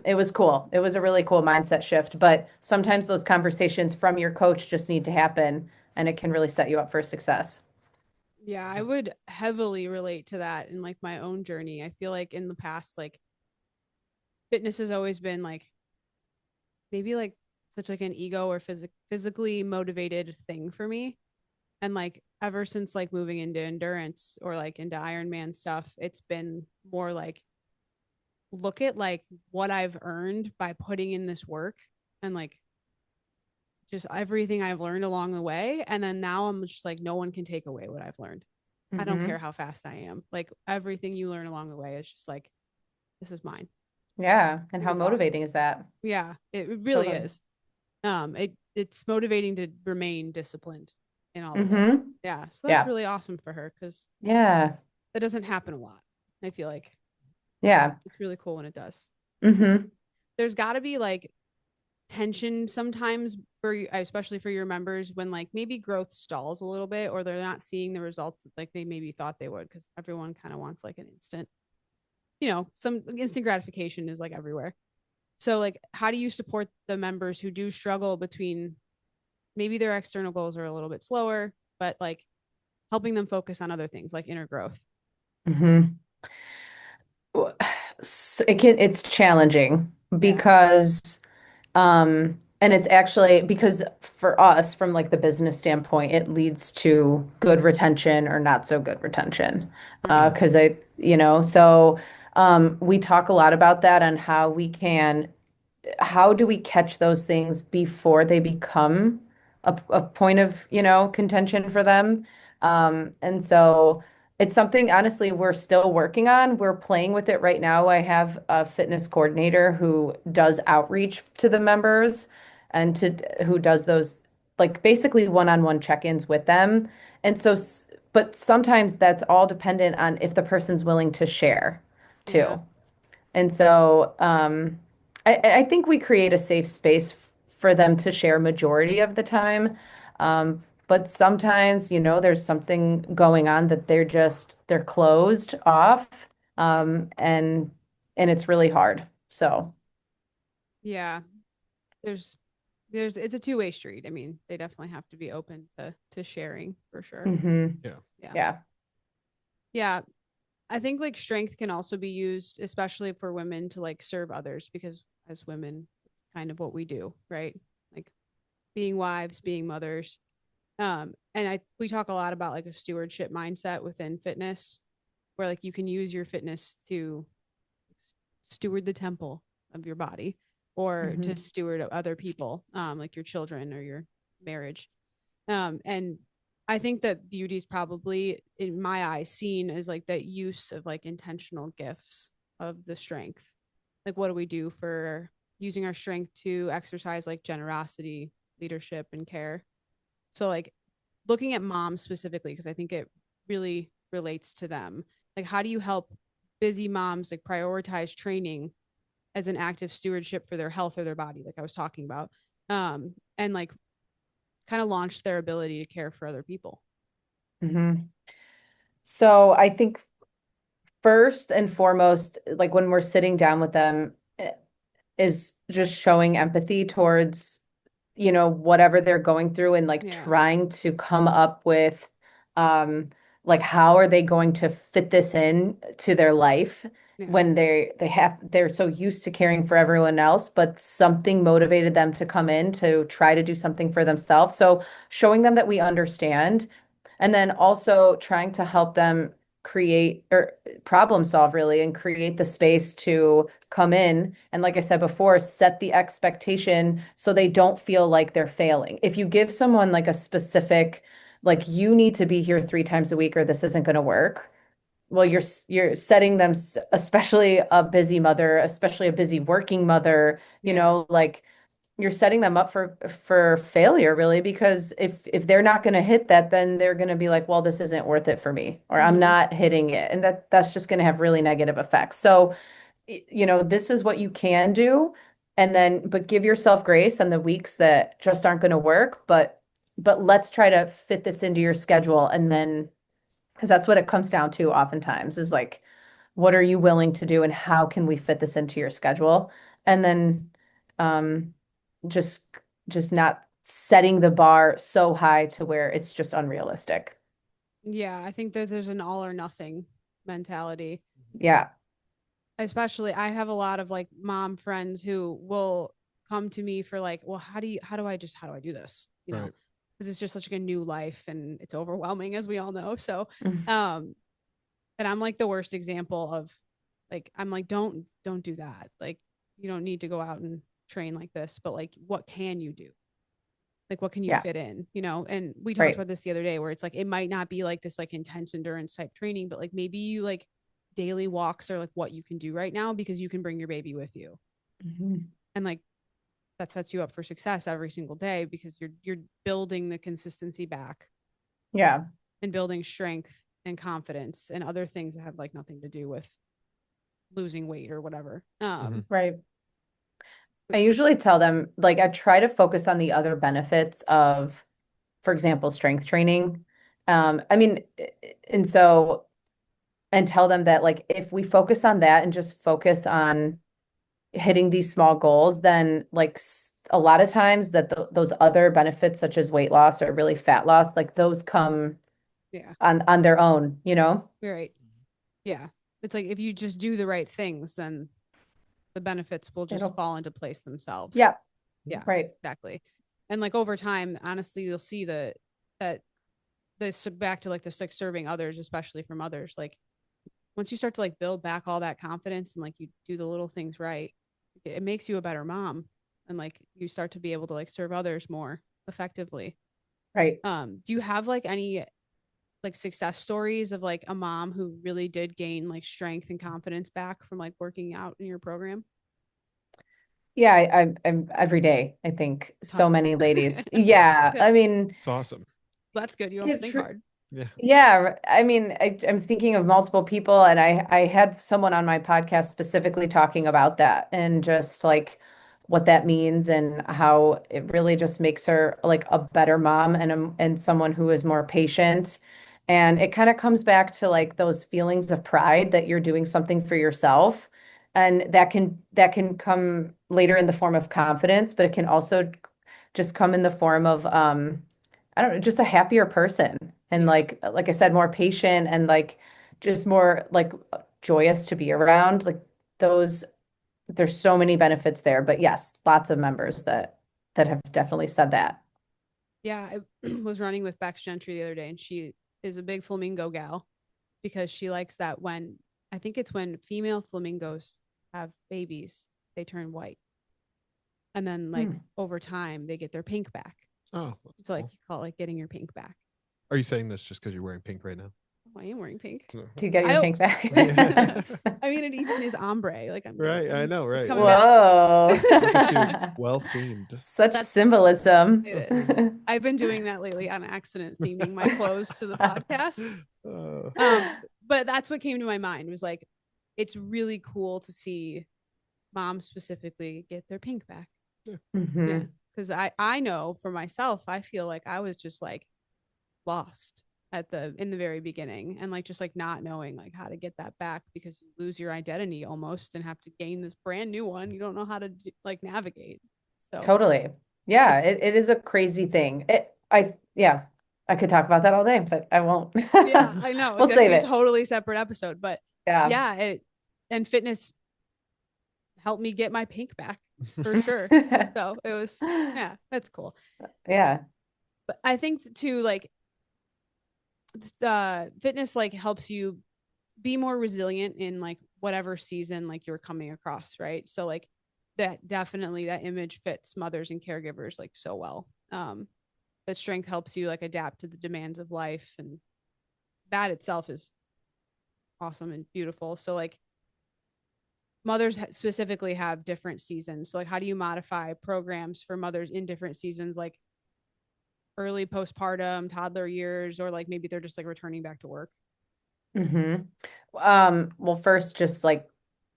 It was cool. It was a really cool mindset shift, but sometimes those conversations from your coach just need to happen and it can really set you up for success. Yeah, I would heavily relate to that in like my own journey. I feel like in the past, like fitness has always been like maybe like such like an ego or physically motivated thing for me. And like ever since like moving into endurance or like into Ironman stuff, it's been more like look at like what I've earned by putting in this work and like just everything I've learned along the way. And then now I'm just like, no one can take away what I've learned. I don't care Hmm. how fast I am. Like everything you learn along the way is just like, this is mine. Yeah. I And think how it's awesome. motivating is that? Yeah, it really Totally. is. It's motivating to remain disciplined in all of it. Hmm. Yeah. So that's Yeah. really awesome for her because Yeah. that doesn't happen a lot. I feel like Yeah. it's really cool when it does. Hmm. There's got to be like tension sometimes for you, especially for your members when like maybe growth stalls a little bit or they're not seeing the results that like they maybe thought they would because everyone kind of wants like an instant, some instant gratification is like everywhere. So like how do you support the members who do struggle between maybe their external goals are a little bit slower, but like helping them focus on other things like inner growth? Hmm. It's challenging Yeah. because and it's actually because for us from like the business standpoint it leads to good retention or not so good retention Right. because so we talk a lot about that on how do we catch those things before they become a point of, contention for them? And so it's something, honestly, we're still working on. We're playing with it right now. I have a fitness coordinator who does outreach to the members and who does those like basically one-on-one check-ins with them. And so, but sometimes that's all dependent on if the person's willing to share Yeah. too. And so I think we create a safe space for them to share majority of the time. But sometimes, there's something going on that they're closed off. And it's really hard. So, Yeah. There's it's a two-way street. I mean, they definitely have to be open to sharing for sure. hmm. Yeah. Yeah. Yeah. Yeah. I think like strength can also be used, especially for women to like serve others because as women, it's kind of what we do, right? Like being wives, being mothers. And we talk a lot about like a stewardship mindset within fitness, where like you can use your fitness to steward the temple of your body or to Hmm. steward other people, like your children or your marriage. And I think that beauty is probably, in my eyes, seen as like that use of like intentional gifts of the strength. Like, what do we do for using our strength to exercise like generosity, leadership, and care? So, like, looking at moms specifically, because I think it really relates to them. Like, how do you help busy moms like prioritize training as an active stewardship for their health or their body, like I was talking about, and like kind of launch their ability to care for other people? Hmm. So I think first and foremost, like when we're sitting down with them, is just showing empathy towards, whatever they're going through and like Yeah. trying to come up with, like how are they going to fit this in to their life Yeah. when they're so used to caring for everyone else, but something motivated them to come in to try to do something for themselves. So showing them that we understand, and then also trying to help them create or problem solve really and create the space to come in and, like I said before, set the expectation so they don't feel like they're failing. If you give someone like a specific, like you need to be here 3 times a week or this isn't going to work, well, you're setting them, especially a busy mother, especially a busy working mother, Yeah. like you're setting them up for failure really, because if they're not going to hit that, then they're going to be like, well, this isn't worth it for me, or I'm Mm-hmm. not hitting it, and that's just going to have really negative effects. So this is what you can do, and then but give yourself grace on the weeks that just aren't going to work, but let's try to fit this into your schedule, and then because that's what it comes down to oftentimes is like, what are you willing to do and how can we fit this into your schedule? And then um just just not setting the bar so high to where it's just unrealistic. Yeah. I think that there's an all or nothing mentality. Yeah. Especially, I have a lot of like mom friends who will come to me for like, well, how do I do this? Right. Because it's just such like a new life and it's overwhelming, as we all know. So, Mhm. um, and I'm like the worst example of like, I'm like, don't do that. Like, you don't need to go out and train like this, but like, what can you do? Like, what can you Yeah. fit in, And we talked Right. about this the other day where it's like, it might not be like this like intense endurance type training, but like maybe you like daily walks are like what you can do right now because you can bring your baby with you. Mhm. And like that sets you up for success every single day because you're building the consistency back Yeah. and building strength and confidence and other things that have like nothing to do with losing weight or whatever. Mm-hmm. Right. I usually tell them, like, I try to focus on the other benefits of, for example, strength training. I mean, and so, and tell them that, like, if we focus on that and just focus on hitting these small goals, then, like, a lot of times that those other benefits, such as weight loss or really fat loss, like, those come Yeah, on their own. you're right. Yeah, it's like if you just do the right things, then the benefits will just It'll, fall into place themselves. yeah, Yeah, right. exactly. And like over time, honestly, you'll see that this back to like this like serving others, especially from others. Like once you start to like build back all that confidence and like you do the little things right, it makes you a better mom. And like you start to be able to like serve others more effectively. Right. Do you have like any like success stories of like a mom who really did gain like strength and confidence back from like working out in your program? Yeah, I'm every day, I think so Tons. many ladies. Yeah. Yeah. I mean, It's awesome. That's good. You don't have to it think tr hard. Yeah. yeah, I mean, I'm thinking of multiple people, and I had someone on my podcast specifically talking about that and just like what that means and how it really just makes her like a better mom and someone who is more patient. And it kind of comes back to like those feelings of pride that you're doing something for yourself. And that can come later in the form of confidence, but it can also just come in the form of I don't know, just a happier person, and Yeah. like I said, more patient and like just more like joyous to be around. Like those, there's so many benefits there. But yes, lots of members that have definitely said that. Yeah. I was running with Bex Gentry the other day and she is a big flamingo gal because she likes that when I think it's when female flamingos have babies, they turn white. And then like Hmm. over time they get their pink back. Oh, that's It's like cool. you call it like getting your pink back. Are you saying this just because you're wearing pink right now? Oh, I am wearing pink. Do you get I your don't pink back? Yeah. I mean it even is ombre. Like Right. I know. it's Right. coming Right. back. Whoa. Look at you. Well themed. Such That's symbolism. it is. I've been doing that lately on accident, theming my clothes to the podcast. Uh, But that's what came to my mind was like, it's really cool to see moms specifically get their pink back. Yeah. Hmm. Because I know for myself, I feel like I was just like lost. at the in the very beginning, and like just like not knowing like how to get that back because you lose your identity almost and have to gain this brand new one you don't know how to like navigate. So Totally. Yeah, it is a crazy thing. Yeah, I could talk about that all day, but I won't. yeah, I know it We'll could save be a it. totally separate episode, but Yeah. yeah, it and fitness helped me get my pink back for sure. So it was, yeah, that's cool. Yeah. But I think too, like fitness like helps you be more resilient in like whatever season like you're coming across, right? So like that definitely that image fits mothers and caregivers like so well. That strength helps you like adapt to the demands of life, and that itself is awesome and beautiful. So like mothers specifically have different seasons. So like how do you modify programs for mothers in different seasons, like early postpartum, toddler years, or like maybe they're just like returning back to work? hmm well, first, just like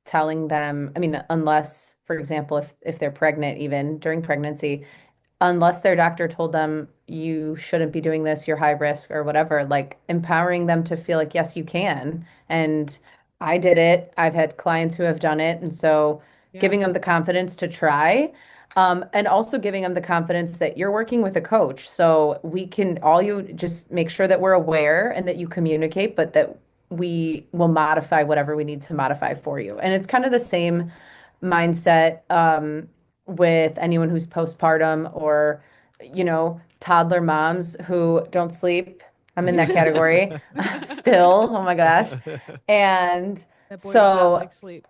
telling them, I mean, unless, for example, if they're pregnant, even during pregnancy, unless their doctor told them you shouldn't be doing this, you're high risk or whatever, like empowering them to feel like, yes, you can. And I did it. I've had clients who have done it. And so Yeah. giving them the confidence to try, and also giving them the confidence that you're working with a coach. So we can all you just make sure that we're aware and that you communicate, but that we will modify whatever we need to modify for you. And it's kind of the same mindset with anyone who's postpartum or, toddler moms who don't sleep. I'm in that category still. Oh my gosh. And That boy does not so, like sleep.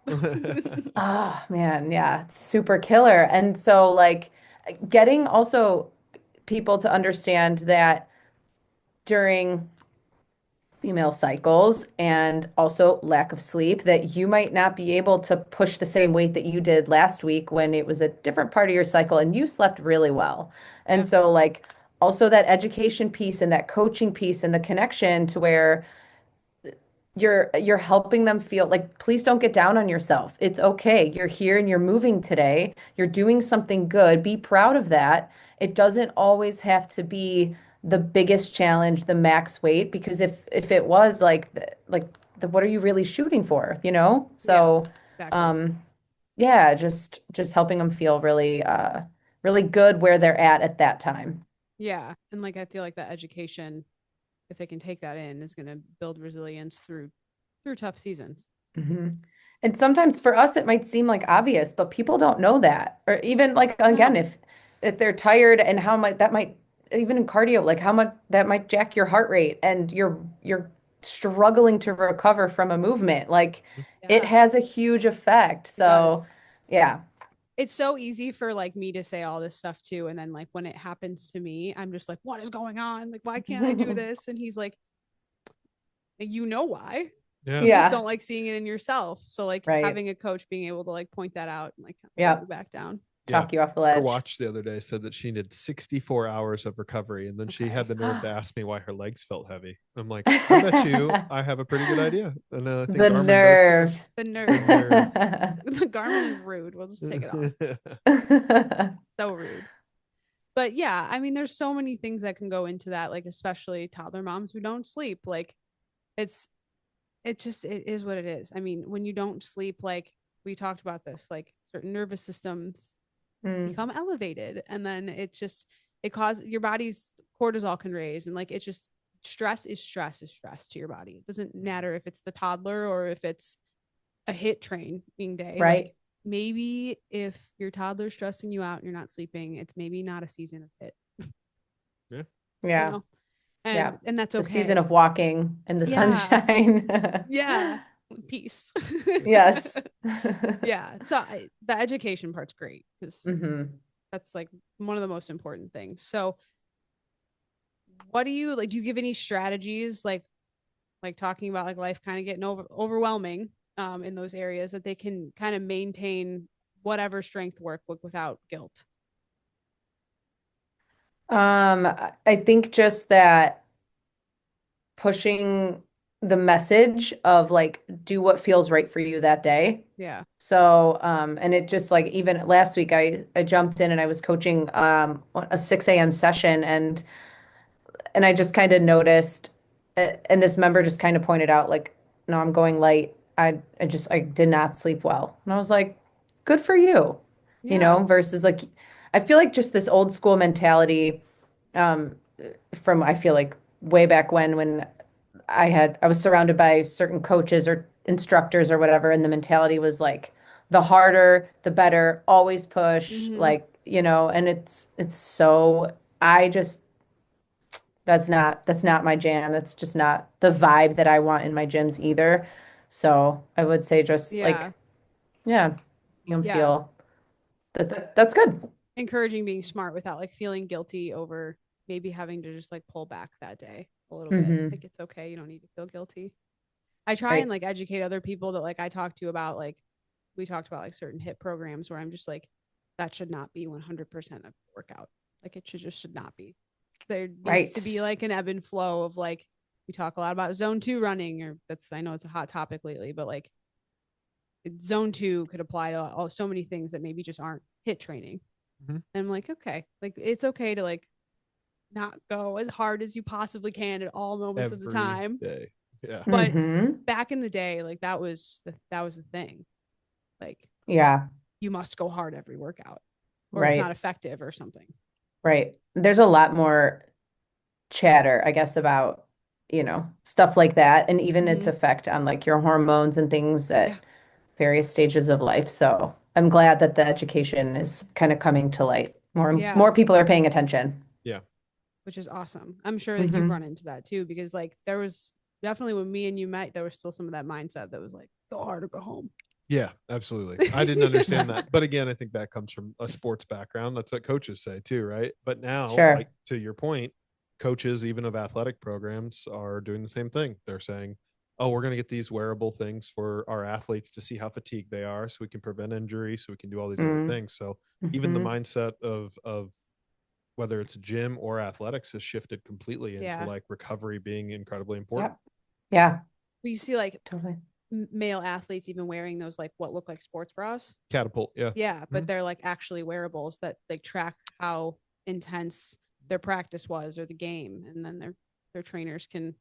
oh man, yeah, it's super killer. And so, like, getting also people to understand that during female cycles and also lack of sleep that you might not be able to push the same weight that you did last week when it was a different part of your cycle and you slept really well. And Yeah. so like also that education piece and that coaching piece and the connection to where you're helping them feel like please don't get down on yourself. It's okay. You're here and you're moving today. You're doing something good. Be proud of that. It doesn't always have to be the biggest challenge, the max weight, because if it was like what are you really shooting for, you know? Yeah, So exactly. um yeah, just helping them feel really really good where they're at that time. Yeah. And like I feel like that education, if they can take that in, is going to build resilience through tough seasons. hmm And sometimes for us, it might seem like obvious, but people don't know that. Or even like again, No. if they're tired and how much that might even in cardio, like how much that might jack your heart rate and you're struggling to recover from a movement. Like it Yeah, has a huge effect. it So does. yeah. It's so easy for like me to say all this stuff too, and then like when it happens to me, I'm just like, what is going on? Like, why can't I do this? And he's like, you know why? Yeah. You just Yeah, don't like seeing it in yourself. So like right. having a coach being able to like point that out and like bring you Yep. back down. Yeah. Talk you off the Her ledge. watch the other day said that she needed 64 hours of recovery. And then she had Okay. the nerve to ask me why her legs felt heavy. I'm like, I bet you I have a pretty good idea. And then I think The Garmin does too. nerve. The The nerve. nerve. The Garmin is rude. We'll just take it off. So rude. But yeah, I mean, there's so many things that can go into that, like especially toddler moms who don't sleep. Like it's it is what it is. I mean, when you don't sleep, like we talked about this, like certain nervous systems Mm, become elevated, and then it causes your body's cortisol can raise, and like it's just stress to your body. It doesn't matter if it's the toddler or if it's a hit training day. Like right. maybe if your toddler's stressing you out and you're not sleeping, it's maybe not a season of hit, Yeah. you Yeah. know, Yeah. and that's The season okay. of walking in the Yeah, sunshine. yeah, peace. Yes. Yeah, so the education part's great because hmm that's like one of the most important things. So what do you like, do you give any strategies like talking about like life kind of getting overwhelming in those areas that they can kind of maintain whatever strength work without guilt? I think just that pushing the message of like do what feels right for you that day. Yeah. So, and it just like even last week I jumped in and I was coaching a 6 a.m. session and I just kind of noticed and this member just kind of pointed out like, no, I'm going light. I did not sleep well. And I was like, good for you, Yeah. versus like I feel like just this old school mentality um from I feel like way back when I was surrounded by certain coaches or instructors or whatever, and the mentality was like the harder, the better, always push, Hmm. like, and it's so I just that's not my jam. That's just not the vibe that I want in my gyms either. So I would say just like, Yeah. yeah, you Yeah. feel that's good. Encouraging being smart without like feeling guilty over maybe having to just like pull back that day a little bit. Hmm. Like it's okay. You don't need to feel guilty. I try and Right. like educate other people that like I talk to about like we talked about like certain hit programs where I'm just like that should not be 100% of workout. Like it should not be. There needs Right. to be like an ebb and flow of like we talk a lot about zone 2 running or that's I know it's a hot topic lately, but like zone 2 could apply to so many things that maybe just aren't hit training. Mhm. And I'm like, okay, like it's okay to like not go as hard as you possibly can at all moments of the Every time. day. Yeah. But Hmm. back in the day, like that was the thing. Like Yeah. you must go hard every workout or it's not Right. effective or something. Right. There's a lot more chatter, I guess, about, stuff like that, and even its Mm-hmm. effect on like your hormones and things Yeah. at various stages of life. So I'm glad that the education is kind of coming to light. Yeah. More people are paying attention. Yeah. Which is awesome. I'm sure that you've run Hmm. into that too, because like there was definitely when me and you met, there was still some of that mindset that was like, go hard or go home. Yeah, absolutely. I didn't understand that. But again, I think that comes from a sports background. That's what coaches say too, right? But now, Sure. like to your point, coaches, even of athletic programs, are doing the same thing. They're saying, oh, we're going to get these wearable things for our athletes to see how fatigued they are so we can prevent injury, so we can do all these other things. So even the Mm-hmm. mindset of whether it's gym or athletics has shifted completely into Yeah. like recovery being incredibly important. Yep. Yeah, But you see like totally. male athletes even wearing those like what look like sports bras. Catapult, yeah. Yeah, but Mhm. they're like actually wearables that like track how intense their practice was or the game, and then their trainers can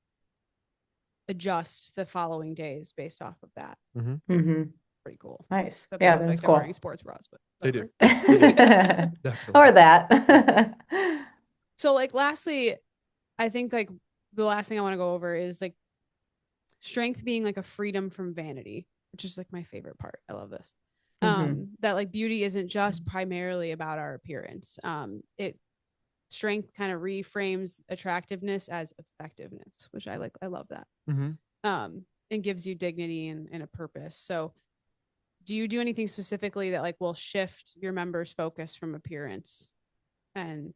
adjust the following days based off of that. Mm-hmm. Hmm. Pretty cool. Nice. Except they Yeah, look like that's they're wearing cool. sports bras, but They do. whatever. They do. Definitely. Or that. So like lastly, I think like the last thing I want to go over is like strength being like a freedom from vanity, which is like my favorite part. I love this. Hmm. That like beauty isn't just primarily about our appearance. It strength kind of reframes attractiveness as effectiveness, which I like. I love that. Mm-hmm. And gives you dignity and a purpose. So do you do anything specifically that like will shift your members' focus from appearance? And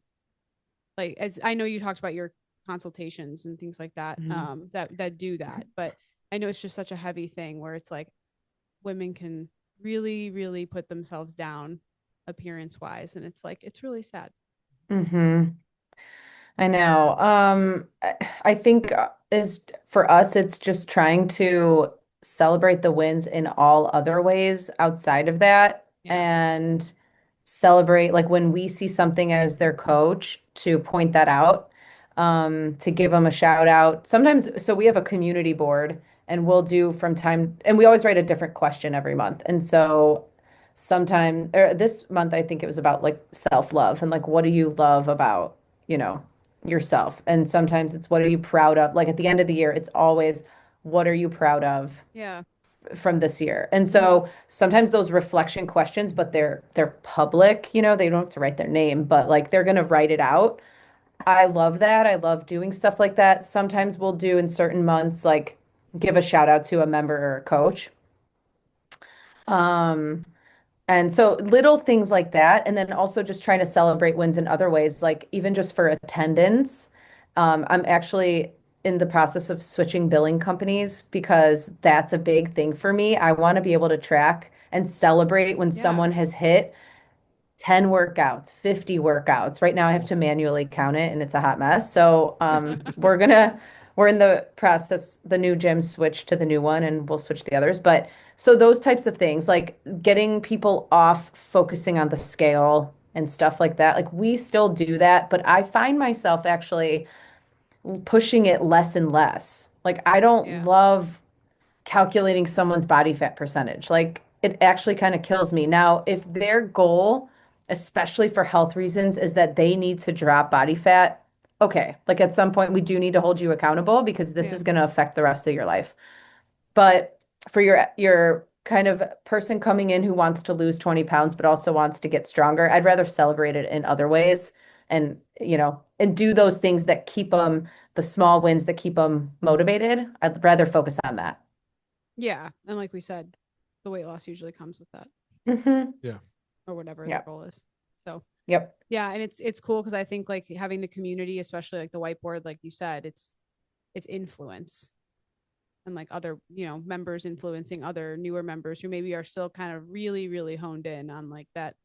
like as I know you talked about your consultations and things like that, Hmm. that do that, but I know it's just such a heavy thing where it's like women can really, really put themselves down appearance wise. And it's like it's really sad. Hmm. I know. I think is for us, it's just trying to celebrate the wins in all other ways outside of that, Yeah. and celebrate like when we see something as their coach to point that out, to give them a shout out. Sometimes, so we have a community board and we'll do from time, and we always write a different question every month. And so sometime, or this month, I think it was about like self-love and like, what do you love about, you know, yourself? And sometimes it's what are you proud of? Like at the end of the year, it's always what are you proud of Yeah. from this year? And so sometimes those reflection questions, but they're public, they don't have to write their name, but like they're gonna write it out. I love that. I love doing stuff like that. Sometimes we'll do in certain months, like give a shout out to a member or a coach. Um, and so little things like that. And then also just trying to celebrate wins in other ways, like even just for attendance. I'm actually in the process of switching billing companies because that's a big thing for me. I want to be able to track and celebrate when Yeah. someone has hit 10 workouts, 50 workouts. Right now I have to manually count it and it's a hot mess. So we're in the process, the new gym switch to the new one and we'll switch the others. But so those types of things, like getting people off focusing on the scale and stuff like that. Like we still do that, but I find myself actually pushing it less and less. Like, I don't Yeah. love calculating someone's body fat percentage. Like, it actually kind of kills me. Now, if their goal, especially for health reasons, is that they need to drop body fat, okay, like at some point we do need to hold you accountable because this Yeah. is going to affect the rest of your life. But for your kind of person coming in who wants to lose 20 pounds but also wants to get stronger, I'd rather celebrate it in other ways and, and do those things that keep them, the small wins that keep them motivated. I'd rather focus on that. Yeah. And like we said, the weight loss usually comes with that Yeah. or whatever the Yeah. goal is. So Yep. yeah, and it's cool because I think like having the community, especially like the whiteboard, like you said, it's influence and like other, members influencing other newer members who maybe are still kind of really, really honed in on like that.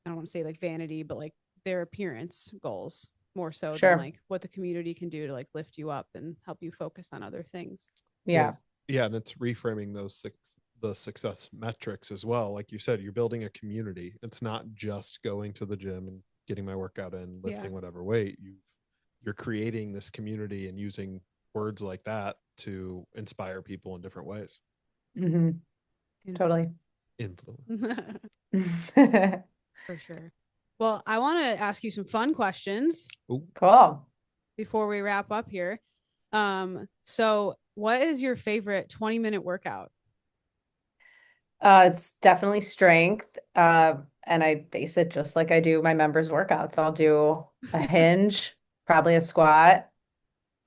I don't want to say like vanity, but like their appearance goals more so than Sure. like what the community can do to like lift you up and help you focus on other things. Yeah. Yeah, and it's reframing the success metrics as well. Like you said, you're building a community. It's not just going to the gym and getting my workout in, lifting whatever weight. You're creating this community and using words like that to inspire people in different ways. Mm-hmm. Totally. Influence. For sure. Well, I want to ask you some fun questions. Ooh. Cool. Before we wrap up here. So what is your favorite 20-minute workout? It's definitely strength. And I base it just like I do my members' workouts. I'll do a hinge, probably a squat,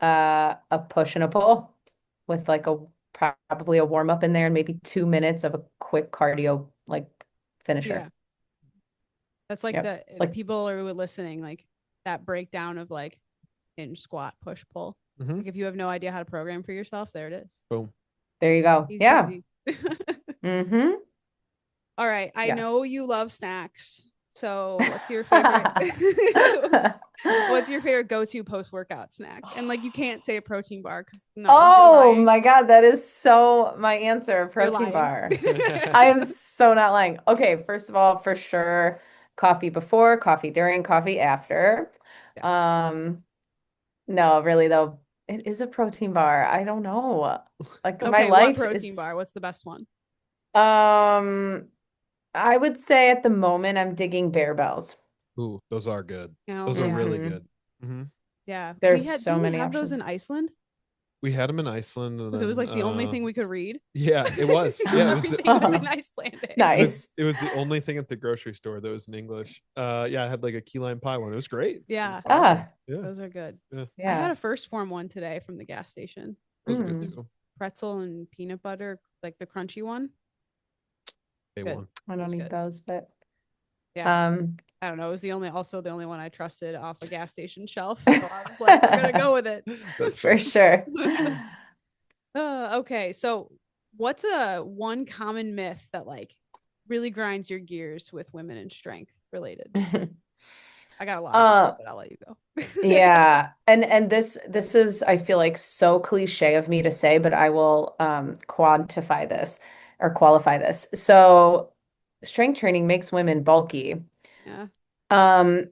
a push and a pull with like probably a warm up in there and maybe 2 minutes of a quick cardio like finisher. Yeah. That's like Yep. the Like, people are listening, like that breakdown of like hinge, squat, push, pull. Mm-hmm. Like if you have no idea how to program for yourself, there it is. Boom. there you go. Easy Yeah. peasy. Mm-hmm. All right. I Yes. know you love snacks. So what's your favorite what's your favorite go-to post-workout snack? And like you can't say a protein bar because no, Oh my God, that is so my answer, you're protein lying. bar. I am so not lying. Okay, first of all, for sure, coffee before, coffee during, coffee after. Yes. No, really though, it is a protein bar. I don't know. Like my Okay, what life protein is bar? What's the best one? um I would say at the moment I'm digging Bear Bells. Ooh, those are good. Oh Those are yeah. really Mhm. good. Mm-hmm. Yeah. There's so Didn't we many have those in options. Iceland? We had them in Iceland, and Because it was then like the only thing we could read. yeah, it was. Yeah, it was. Everything was in Icelandic. Nice. It was the only thing at the grocery store that was in English. Yeah, I had like a key lime pie one. It was great. Yeah. Ah, Yeah, Those are good. yeah, I had yeah. a first form one today from the gas station. those are good Mm. too. Pretzel and peanut butter, like the crunchy one. They Good. won. I It was don't eat good. those, but Yeah. I don't know. It was the only one I trusted off a gas station shelf. So I was like, we're gonna go with it. That's for fair. sure. Okay. So what's a one common myth that like really grinds your gears with women and strength related? I got a lot of these, but I'll let you go. Yeah. And this is I feel like so cliche of me to say, but I will quantify this or qualify this. So strength training makes women bulky. Yeah. Um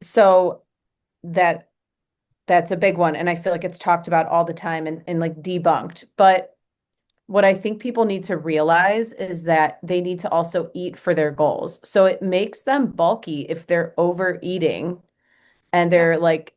so that that's a big one and I feel like it's talked about all the time and like debunked. But what I think people need to realize is that they need to also eat for their goals. So it makes them bulky if they're overeating and Yeah. they're like,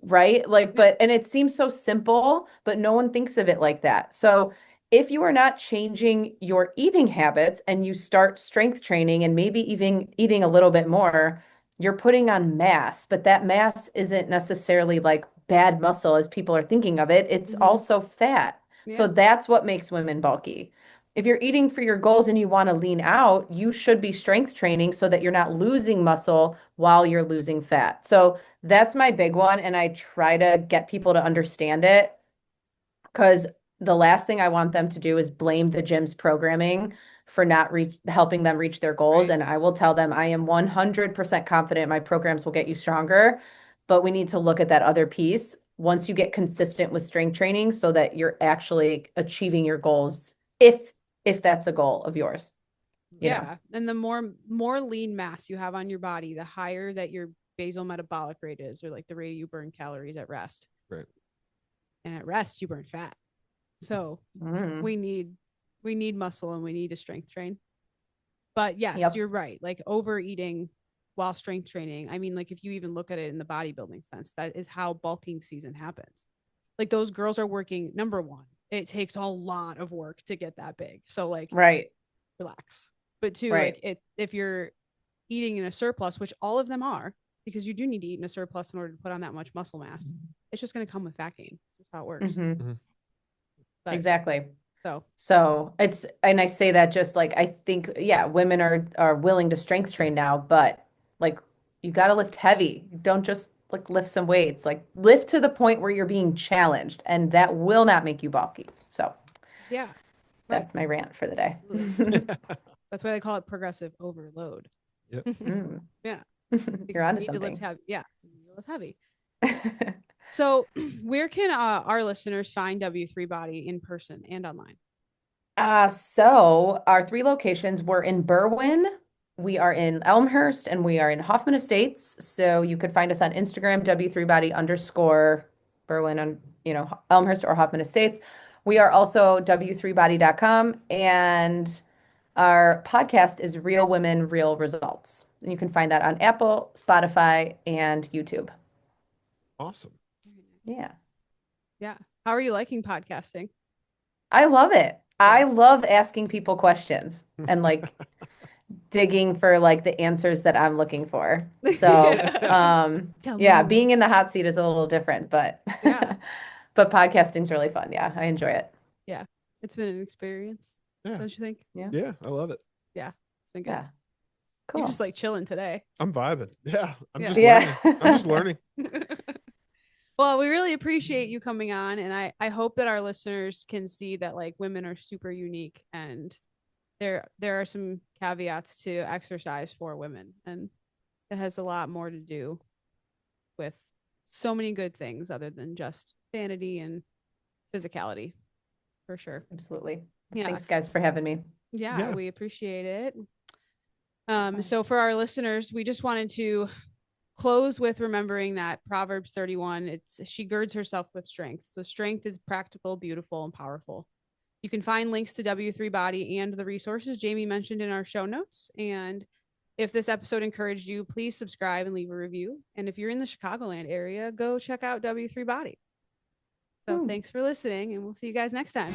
right? Like, Yeah. but, and it seems so simple, but no one thinks of it like that. So if you are not changing your eating habits and you start strength training and maybe even eating a little bit more, you're putting on mass, but that mass isn't necessarily like bad muscle as people are thinking of it. It's Mhm. also fat. So Yeah. that's what makes women bulky. If you're eating for your goals and you want to lean out, you should be strength training so that you're not losing muscle while you're losing fat. So that's my big one. And I try to get people to understand it because the last thing I want them to do is blame the gym's programming for not helping them reach their goals. Right. And I will tell them I am 100% confident my programs will get you stronger, but we need to look at that other piece once you get consistent with strength training so that you're actually achieving your goals if that's a goal of yours. You know. Yeah. And the more lean mass you have on your body, the higher that you're basal metabolic rate is, or like the rate you burn calories at rest. Right. And at rest, you burn fat. So we need muscle and we need to strength train. But yes, you're right. Like overeating while strength training. I mean, like if you even look at it in the bodybuilding sense, that is how bulking season happens. Like those girls are working. Number one, it takes a lot of work to get that big. So like, relax. But two, like if you're eating in a surplus, which all of them are, because you do need to eat in a surplus in order to put on that much muscle mass, it's just going to come with fat gain. That's how it works. But, exactly. So it's, and I say that just like, I think, women are willing to strength train now, but like you got to lift heavy. Don't just like lift some weights, like lift to the point where you're being challenged, and that will not make you bulky. So that's my rant for the day. That's why they call it progressive overload. Yep. Yeah. You're onto something. To lift heavy. Yeah. You lift heavy. So where can our listeners find W3 Body in person and online? So our 3 locations, we're in Berwyn, we are in Elmhurst, and we are in Hoffman Estates. So you could find us on Instagram, W3Body_Berwyn on, Elmhurst or Hoffman Estates. We are also W3Body.com, and our podcast is Real Women, Real Results. And you can find that on Apple, Spotify, and YouTube. Awesome. Yeah. Yeah. How are you liking podcasting? I love it. I love asking people questions and like digging for like the answers that I'm looking for. So, being in the hot seat is a little different, but but podcasting's really fun. Yeah, I enjoy it. Yeah. It's been an experience. Yeah. Don't you think? Yeah, I love it. Yeah. It's been good. Yeah. Cool. You're just like chilling today. I'm vibing. Yeah. I'm just learning. I'm just learning. Well, we really appreciate you coming on, and I hope that our listeners can see that like women are super unique, and there are some caveats to exercise for women, and it has a lot more to do with so many good things other than just vanity and physicality, for sure. Absolutely. Yeah. Thanks, guys, for having me. Yeah, we appreciate it. So for our listeners, we just wanted to close with remembering that Proverbs 31, she girds herself with strength. So strength is practical, beautiful, and powerful. You can find links to W3 Body and the resources Jamie mentioned in our show notes. And if this episode encouraged you, please subscribe and leave a review. And if you're in the Chicagoland area, go check out W3 Body. So thanks for listening, and we'll see you guys next time.